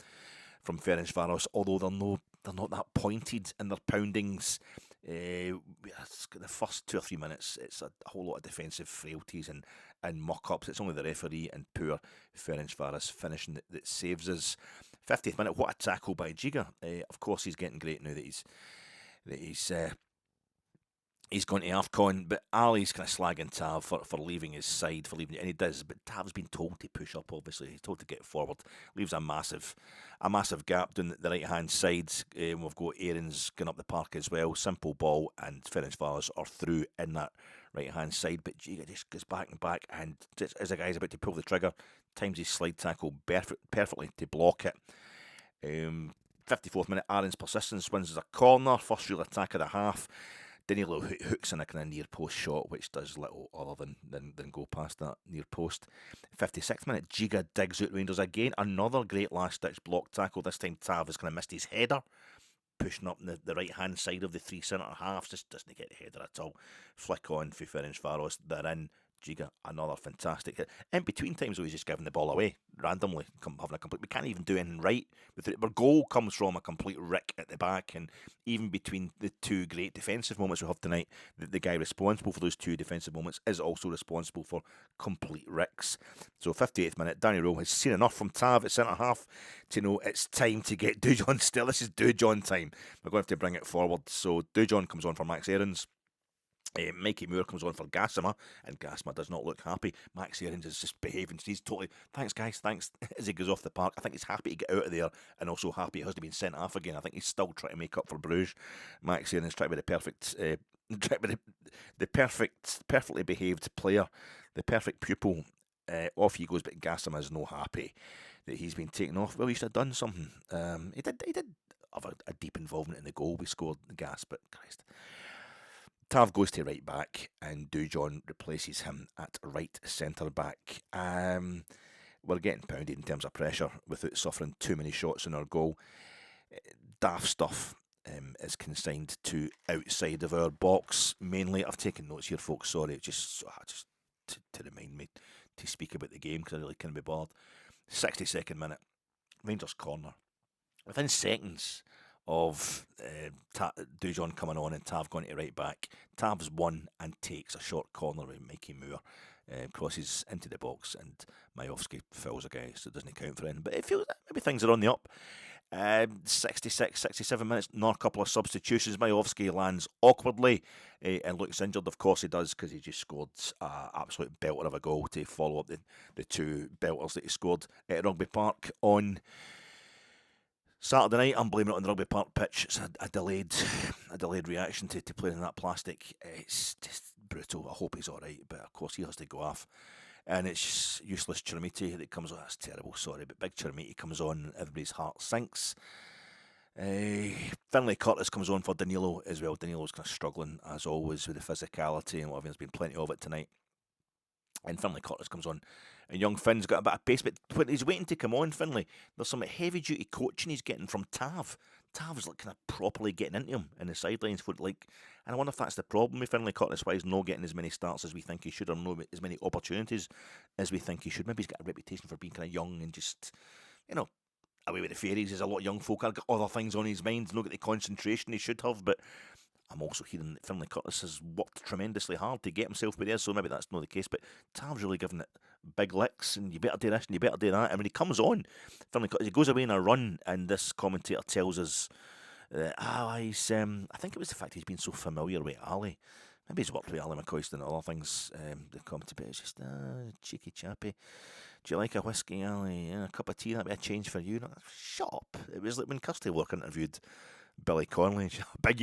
Ferencvaros, although they're not that pointed in their poundings. The first 2 or 3 minutes, it's a whole lot of defensive frailties and muck-ups. It's only the referee and poor Ferencvaros finishing that saves us. 50th minute, what a tackle by Giga. Of course, he's getting great now that he's going to AFCON, but Ali's kind of slagging Tav for leaving his side, and he does, but Tav's been told to push up, obviously. He's told to get forward. Leaves a massive gap down the right-hand side. We've got Aaron's going up the park as well. Simple ball, and Ferencvaros are through in that right-hand side, but Giga just goes back and back, and just as the guy's about to pull the trigger, times his slide tackle perfectly to block it. 54th minute, Aaron's persistence wins as a corner. First real attack of the half. Danilo hooks in a kind of near post shot, which does little other than go past that near post. 56th minute, Giga digs out Rangers again. Another great last ditch block tackle. This time Tav has kind of missed his header, pushing up the right hand side of the three centre halves. Just doesn't get the header at all. Flick on for Ferencvaros. They're in. Giga, another fantastic hit. In between times, he's just giving the ball away randomly, having a complete. We can't even do anything right with it. Our goal comes from a complete rick at the back, and even between the two great defensive moments we have tonight, the guy responsible for those two defensive moments is also responsible for complete ricks. So 58th minute, Danny Rowe has seen enough from Tav at centre half to know it's time to get Dujon still. This is Dujon time. We're going to have to bring it forward. So Dujon comes on for Max Aarons. Mikey Moore comes on for Gassama, and Gassama does not look happy. Max Aarons is just behaving. He's totally, thanks guys, thanks, as he goes off the park. I think he's happy to get out of there, and also happy he hasn't been sent off again. I think he's still trying to make up for Bruges. Max Aarons trying to be the perfectly behaved player, the perfect pupil. Off he goes, but Gassama is no happy that he's been taken off. Well, he should have done something. He did have a deep involvement in the goal we scored, the Gas, but Christ. Tav goes to right back, and Dujon replaces him at right centre back. We're getting pounded in terms of pressure without suffering too many shots in our goal. Daft stuff is consigned to outside of our box mainly. I've taken notes here, folks. Sorry, just to remind me to speak about the game, because I really can't be bothered. 62nd minute, Rangers corner. Within seconds of Dujon coming on and Tav going to right back, Tav's won and takes a short corner with Mikey Moore, crosses into the box, and MIOVSKI fouls a guy, so it doesn't count for anything. But it feels that maybe things are on the up. 66, 67 minutes, not a couple of substitutions. MIOVSKI lands awkwardly and looks injured. Of course he does, because he just scored an absolute belter of a goal to follow up the two belters that he scored at Rugby Park on Saturday night. I'm blaming it on the Rugby Park pitch. It's a delayed reaction to playing in that plastic. It's just brutal. I hope he's alright, but of course he has to go off. And it's useless Chermiti that comes on. That's terrible, sorry, but big Chermiti comes on, everybody's heart sinks. Finlay Curtis comes on for Danilo as well. Danilo's kind of struggling, as always, with the physicality and whatever. There's been plenty of it tonight. And Finlay Curtis comes on, and young Finn's got a bit of pace, but when he's waiting to come on, Finlay, there's some heavy-duty coaching he's getting from Tav. Tav's like kind of properly getting into him in the sidelines, and I wonder if that's the problem with Finlay Curtis, why he's not getting as many starts as we think he should, or not as many opportunities as we think he should. Maybe he's got a reputation for being kind of young and just, away with the fairies. There's a lot of young folk, I've got other things on his mind, not got the concentration he should have, but I'm also hearing that Finlay Curtis has worked tremendously hard to get himself with there, so maybe that's not the case. But Tav's really giving it big licks, and you better do this and you better do that. And when he comes on, Finlay Curtis, he goes away in a run, and this commentator tells us, I think it was the fact he's been so familiar with Ali. Maybe he's worked with Ali McCoist and other things. The commentator is just cheeky chappy. Do you like a whiskey, Ali? A cup of tea? That'd be a change for you. No, shut up. It was like when Kirsty Walker interviewed Billy Connolly, big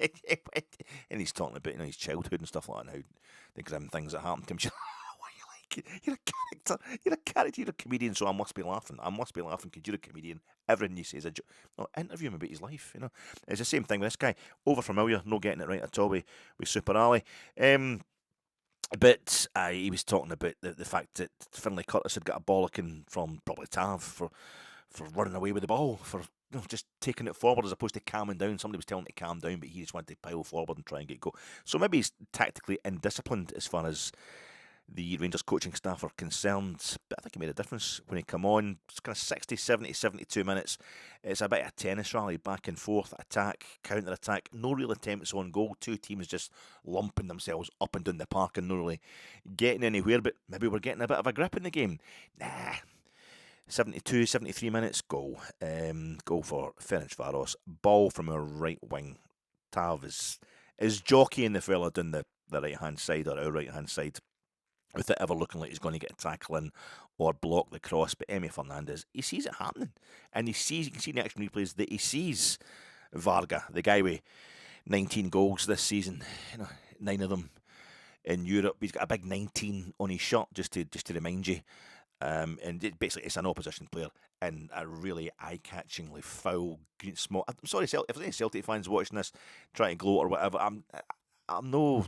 and he's talking about his childhood and stuff like that, and how the grim things that happened to him. She's like, what are you like? You're a character, you're a comedian, so I must be laughing because you're a comedian. Everything you say is a joke. No, interview him about his life, It's the same thing with this guy. Over familiar, no getting it right at all with Super Ali. But he was talking about the fact that Finlay Curtis had got a bollocking from probably Tav for running away with the ball, for just taking it forward as opposed to calming down. Somebody was telling him to calm down, but he just wanted to pile forward and try and get go. So maybe he's tactically indisciplined as far as the Rangers coaching staff are concerned, but I think he made a difference when he came on. It's kind of 60, 70, 72 minutes. It's a bit of a tennis rally, back and forth, attack, counter-attack, no real attempts on goal. Two teams just lumping themselves up and down the park and not really getting anywhere, but maybe we're getting a bit of a grip in the game. Nah. 72, 73 minutes, goal. Goal for Ferencvaros. Ball from our right wing. Tav is jockeying the fella down the right-hand side, or our right-hand side, with it ever looking like he's going to get a tackle in or block the cross. But Emmy Fernandez, he sees it happening. And you can see in the action replays that he sees Varga, the guy with 19 goals this season, 9 of them in Europe. He's got a big 19 on his shirt, just to remind you. And basically, it's an opposition player in a really eye-catchingly foul green smoke. I'm sorry, if there's any Celtic fans watching this trying to gloat or whatever, I'm no.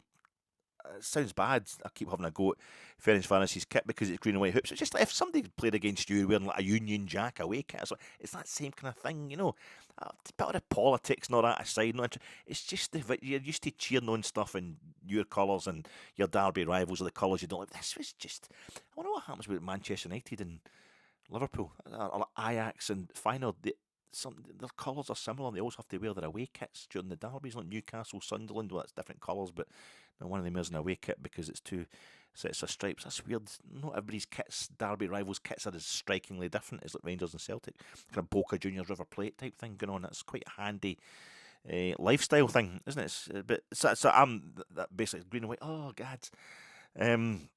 It sounds bad. I keep having a go at Ferencvaros' kit because it's green and white hoops. It's just like if somebody played against you wearing like a Union Jack away kit, it's that same kind of thing, A bit of the politics and all that aside. It's just you're used to cheering on stuff in your colours and your derby rivals are the colours you don't like. This was just. I wonder what happens with Manchester United and Liverpool, or Ajax and Feyenoord. Their colours are similar. They always have to wear their away kits during the derbies, like Newcastle, Sunderland. Well, that's different colours, but one of them wears an away kit because it's two sets of stripes. That's weird. Not everybody's kits, derby rivals' kits are as strikingly different as like Rangers and Celtic. Kind of Boca Juniors, River Plate type thing going on. That's quite a handy lifestyle thing, isn't it? So I'm basically green and white. Oh, God. Green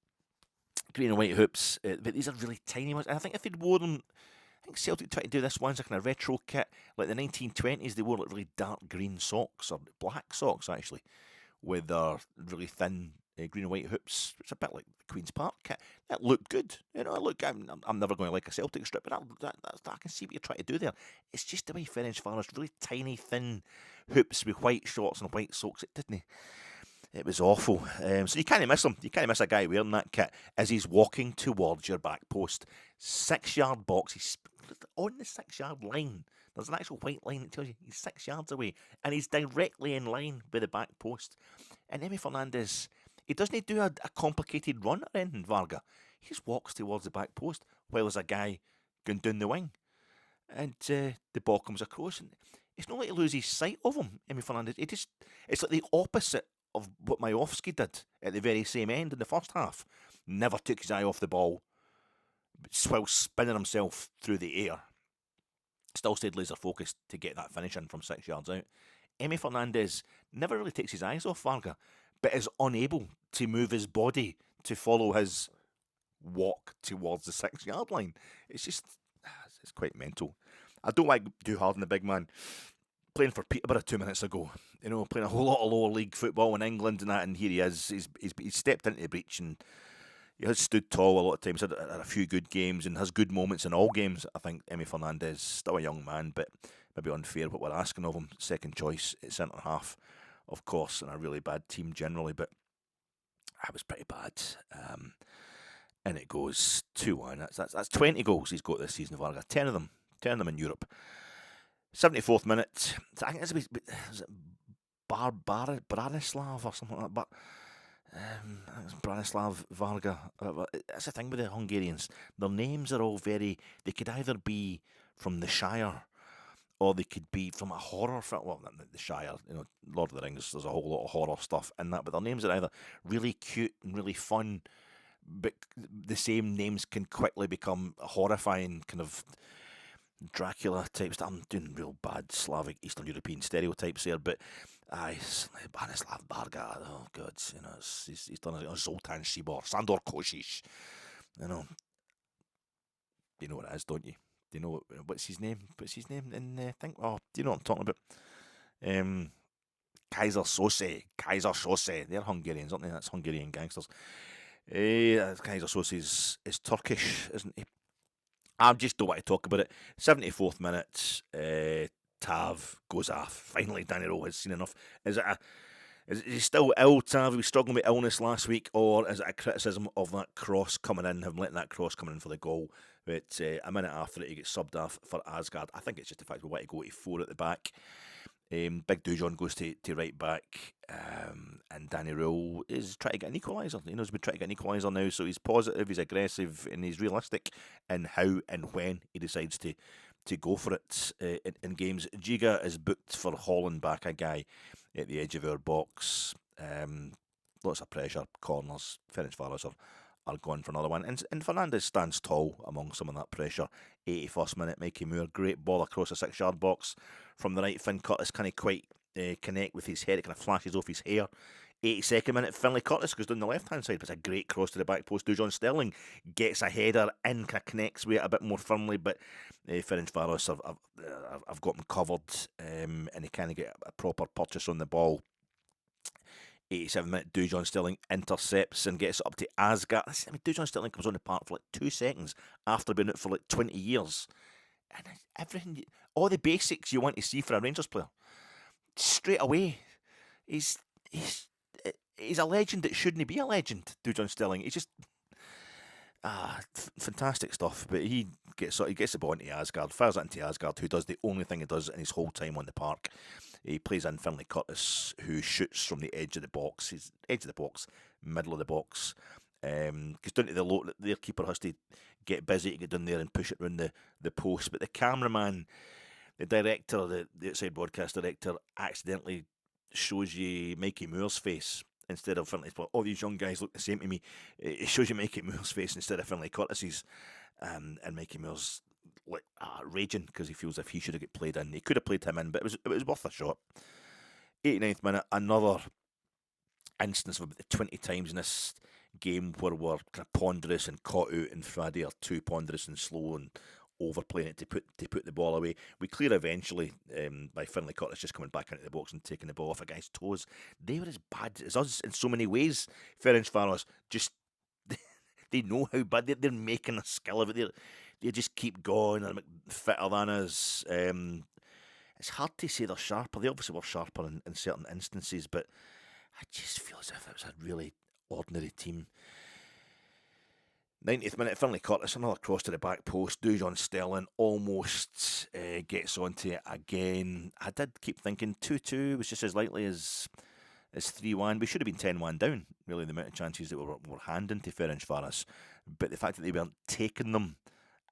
and white hoops, but these are really tiny ones. And I think if they'd worn them. I think Celtic tried to do this once, a kind of retro kit, like the 1920s. They wore like really dark green socks, or black socks actually, with their really thin green and white hoops. It's a bit like the Queen's Park kit. That looked good, Look, I'm never going to like a Celtic strip, but I can see what you're trying to do there. It's just the way Ferencvaros, really tiny, thin hoops with white shorts and white socks. It was awful. So you can't miss him. You can't miss a guy wearing that kit as he's walking towards your back post. 6-yard box. He's on the 6-yard line. There's an actual white line that tells you he's 6 yards away. And he's directly in line with the back post. And Emmy Fernandez, he doesn't do a complicated run or anything, Varga. He just walks towards the back post while there's a guy going down the wing. And the ball comes across. And it's not like he loses sight of him, Emmy Fernandez. It's like the opposite of what MIOVSKI did at the very same end in the first half. Never took his eye off the ball, while spinning himself through the air. Still stayed laser focused to get that finish in from 6 yards out. Emmy Fernandez never really takes his eyes off Varga, but is unable to move his body to follow his walk towards the 6-yard line. It's quite mental. I don't like too hard on the big man. Playing for Peterborough 2 minutes ago, playing a whole lot of lower league football in England and that, and here he is. He's stepped into the breach and he has stood tall a lot of times, had a few good games and has good moments in all games. I think Emmy Fernandez, still a young man, but maybe unfair what we're asking of him. Second choice at centre half, of course, and a really bad team generally, but that was pretty bad. And it goes 2-1. That's 20 goals he's got this season, Varga. 10 of them in Europe. 74th minute. I think is it Branislav or something like that. But it's Branislav Varga. That's the thing with the Hungarians. Their names are all they could either be from the Shire or they could be from a horror film. Well, the Shire, Lord of the Rings, there's a whole lot of horror stuff in that, but their names are either really cute and really fun, but the same names can quickly become horrifying, kind of Dracula type stuff. I'm doing real bad Slavic Eastern European stereotypes here, but Branislav Varga, oh god, he's done Zoltan Sibor, Sandor Kosic, you know what it is, don't you? Do you know what's his name? What's his name in think? Oh, do you know what I'm talking about? Kaiser Sose. They're Hungarians, aren't they? That's Hungarian gangsters. Kaiser Sose is Turkish, isn't he? I just don't want to talk about it. 74th minute, Tav goes off. Finally, Danny Rowe has seen enough. Is he still ill, Tav? He was struggling with illness last week, or is it a criticism of that cross coming in, him letting that cross coming in for the goal But a minute after it, he gets subbed off for Asgard. I think it's just the fact we want to go to 4 at the back. Big Dujon goes to right back, and Danny Rule is trying to get an equaliser. He's been trying to get an equaliser now, so he's positive, he's aggressive, and he's realistic in how and when he decides to go for it in games. Giga is booked for hauling back a guy at the edge of our box. Lots of pressure, corners. Ferencvaros are going for another one. And Fernandez stands tall among some of that pressure. 81st minute, Mikey Moore, great ball across the 6-yard box from the right. Finn Curtis can't quite connect with his head. It kind of flashes off his hair. 82nd minute, Finlay Curtis goes down the left-hand side, but it's a great cross to the back post. Dujon Sterling gets a header in, kind of connects with it a bit more firmly, but Ferencvaros have got him covered, and he can't get a proper purchase on the ball. 87 minute, Dujon Sterling intercepts and gets up to Asgard. Dujon Sterling comes on the park for like 2 seconds after being out for like 20 years. And everything, all the basics you want to see for a Rangers player, straight away. He's a legend that shouldn't be a legend, Dujon Sterling. He's just fantastic stuff. But he gets the ball into Asgard, fires it into Asgard, who does the only thing he does in his whole time on the park. He plays in Finlay Curtis, who shoots from the edge of the box. He's edge of the box, middle of the box. Goes down to their keeper has to get busy to get down there and push it around the post. But the cameraman, the director, the outside broadcast director, accidentally shows you Mikey Moore's face instead of Finlay. Well, all these young guys look the same to me. It shows you Mikey Moore's face instead of Finlay Curtis's. And Mikey Moore's like raging because he feels if he should have got played in. He could have played him in, but it was worth a shot. 89th minute, another instance of about 20 times in this game where we're kind of ponderous and caught out, and Friday are too ponderous and slow and overplaying it to put the ball away. We clear eventually by Finlay Curtis just coming back into the box and taking the ball off a guy's toes. They were as bad as us in so many ways. Ferencvaros just they know how bad they're making a skill of it. They just keep going. They're fitter than us. It's hard to say they're sharper. They obviously were sharper in certain instances, but I just feel as if it was a really ordinary team. 90th minute, Finlay Curtis, another cross to the back post. Dujon Sterling almost gets onto it again. I did keep thinking 2-2 was just as likely as 3-1. We should have been 10-1 down, really, the amount of chances that were handing to Ferencvaros. But the fact that they weren't taking them,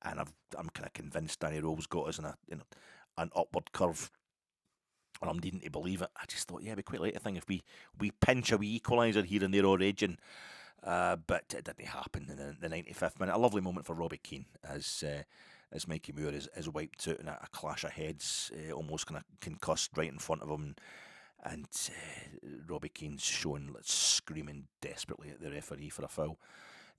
and I'm kind of convinced Danny Rowe's got us in an upward curve, and I'm needing to believe it. I just thought, yeah, it'd be quite late. I think if we pinch a wee equaliser here and there all raging, but it didn't happen in the 95th minute. A lovely moment for Robbie Keane as Mikey Moore is wiped out in a clash of heads, almost kind of concussed right in front of him. And Robbie Keane's showing, screaming desperately at the referee for a foul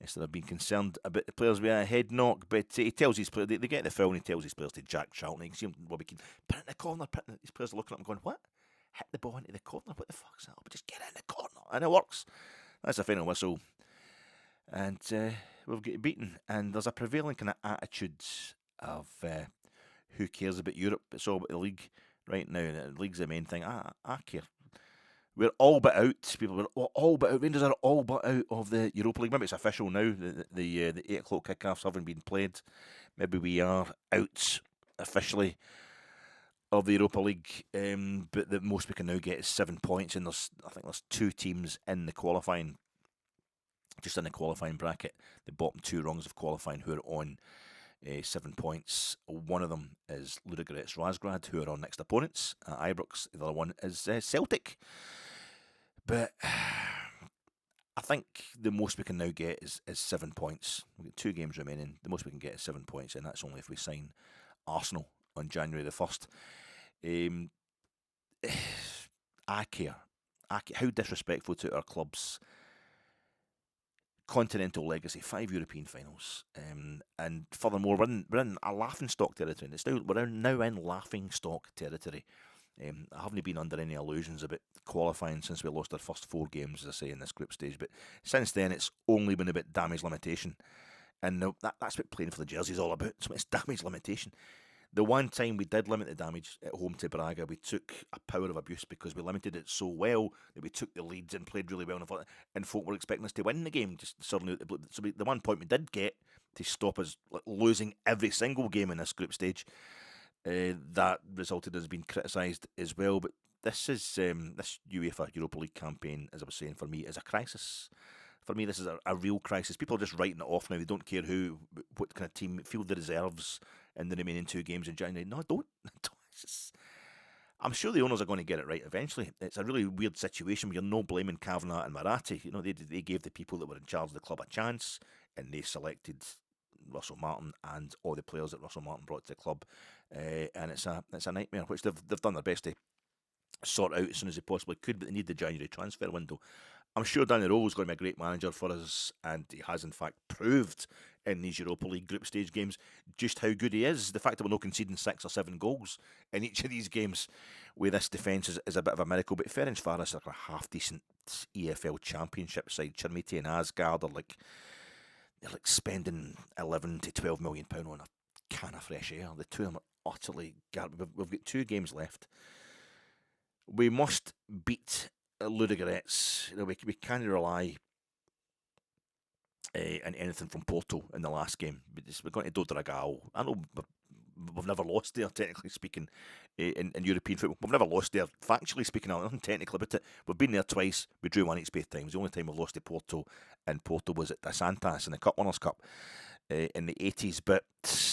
instead of being concerned about the players with a head knock. But he tells his players, they get the foul, and he tells his players to jack Charlton. You can see him, Robbie Keane, put it in the corner. His players are looking at him going, what? Hit the ball into the corner? What the fuck's that? But just get it in the corner. And it works. That's the final whistle. And we've got beaten. And there's a prevailing kind of attitude of who cares about Europe? It's all about the league. Right now, the league's the main thing. I care. We're all but out. We're all but out. Rangers are all but out of the Europa League. Maybe it's official now. The 8 o'clock kickoffs haven't been played. Maybe we are out officially of the Europa League. But the most we can now get is 7 points. And I think there's 2 teams in the qualifying, just in the qualifying bracket, the bottom 2 rungs of qualifying, who are on 7 points. One of them is Ludogorets Razgrad, who are our next opponents at Ibrox. The other one is Celtic. But I think the most we can now get is 7 points. We've got 2 games remaining. The most we can get is 7 points, and that's only if we sign Arsenal on January the 1st. I care. How disrespectful to our club's continental legacy, 5 European finals, and furthermore, we're in a laughing stock territory. We're now in laughing stock territory. I haven't been under any illusions about qualifying since we lost our first 4 games, as I say, in this group stage. But since then, it's only been about damage limitation, and that's what playing for the jersey is all about. So it's damage limitation. The one time we did limit the damage at home to Braga, we took a power of abuse because we limited it so well that we took the leads and played really well, and folk were expecting us to win the game. Just suddenly, so the one point we did get, to stop us losing every single game in this group stage. That resulted as being criticised as well. But this is this UEFA Europa League campaign, as I was saying, for me is a crisis. For me, this is a real crisis. People are just writing it off now. They don't care what kind of team, field the reserves in the remaining 2 games in January. No, don't. I'm sure the owners are going to get it right eventually. It's a really weird situation where you're no blaming Kavanagh and Marathi. You know, they gave the people that were in charge of the club a chance, and they selected Russell Martin and all the players that Russell Martin brought to the club, and it's a nightmare, which they've done their best to sort out as soon as they possibly could. But they need the January transfer window. I'm sure Danny Rowe is going to be a great manager for us, and he has in fact proved in these Europa League group stage games just how good he is. The fact that we're not conceding 6 or 7 goals in each of these games with this defence is a bit of a miracle. But Ferencvaros are like a half-decent EFL Championship side. Chermiti and Asgard are they're like spending 11 to 12 million pound on a can of fresh air. The two of them are utterly garbage. We've got 2 games left. We must beat Ludogorets. You know, we can't rely on anything from Porto in the last game. We're going to Dodragal. I know we've never lost there, technically speaking, in European football. We've never lost there, factually speaking. Nothing technically about it. We've been there twice. We drew 1 each both times. The only time we've lost to Porto, and Porto was at Santas in the Cup Winners' Cup in the 80s.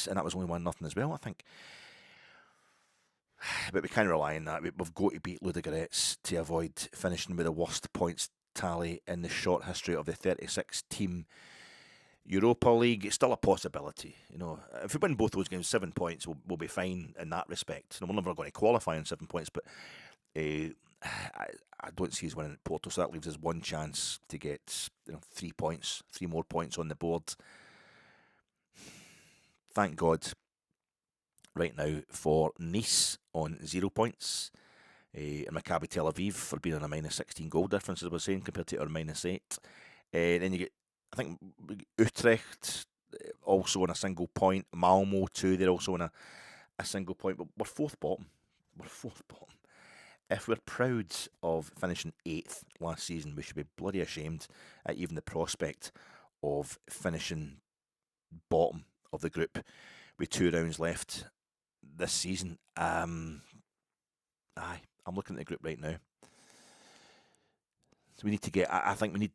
And that was only 1-0 as well, I think. But we can't rely on that. We've got to beat Ludogorets to avoid finishing with the worst points tally in the short history of the 36-team Europa League. It's still a possibility. You know, if we win both those games, 7 points, we'll be fine in that respect. And we're never going to qualify on 7 points, but I don't see us winning at Porto, so that leaves us one chance to get 3 points, 3 more points on the board. Thank God right now for Nice on 0 points, and Maccabi Tel Aviv for being on a -16 goal difference, as I was saying, compared to our -8. Then you get, I think, Utrecht also on a single point. Malmo too, they're also on a single point. But we're 4th bottom. If we're proud of finishing 8th last season, we should be bloody ashamed at even the prospect of finishing bottom of the group with 2 rounds left this season. I'm looking at the group right now. So we need to get. I think we need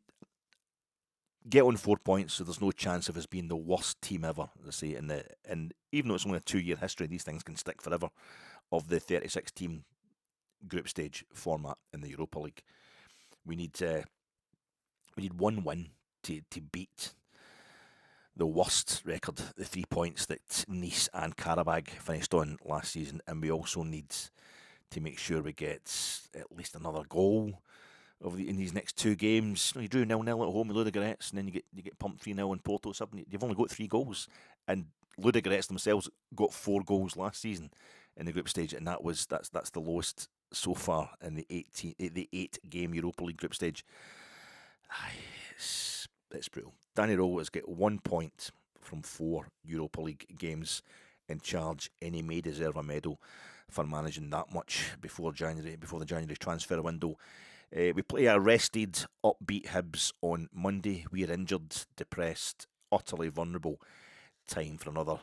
get on 4 points, so there's no chance of us being the worst team ever. Let's say, and even though it's only a 2-year history, these things can stick forever. Of the 36-team group stage format in the Europa League, we need 1 win to beat the worst record, the 3 points that Nice and Karabag finished on last season, and we also need to make sure we get at least another goal in these next 2 games. You drew 0-0 at home with Ludogorets, and then you get pumped 3-0 in Porto. You've only got 3 goals, and Ludogorets themselves got 4 goals last season in the group stage, and that's the lowest so far in the 8-game Europa League group stage. It's brutal. Danny Rowe has got 1 point from 4 Europa League games in charge, and he may deserve a medal for managing that much before the January transfer window. We play a rested, upbeat Hibs on Monday. We are injured, depressed, utterly vulnerable. Time for another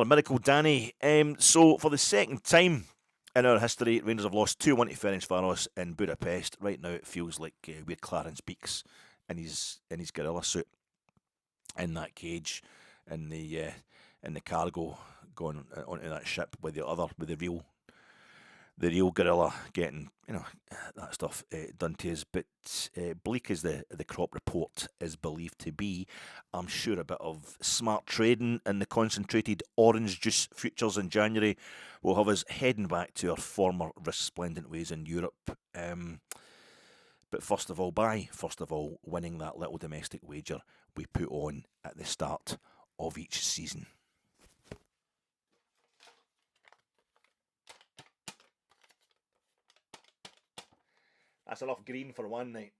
miracle, Danny. So for the second time in our history, Rangers have lost 2-1 to Ferencvaros in Budapest. Right now, it feels like we're Clarence Beeks in his gorilla suit in that cage in the cargo going onto that ship with the real gorilla getting that stuff done to us. But bleak as the crop report is believed to be, I'm sure a bit of smart trading and the concentrated orange juice futures in January will have us heading back to our former resplendent ways in Europe. But first of all, winning that little domestic wager we put on at the start of each season. That's enough green for one night.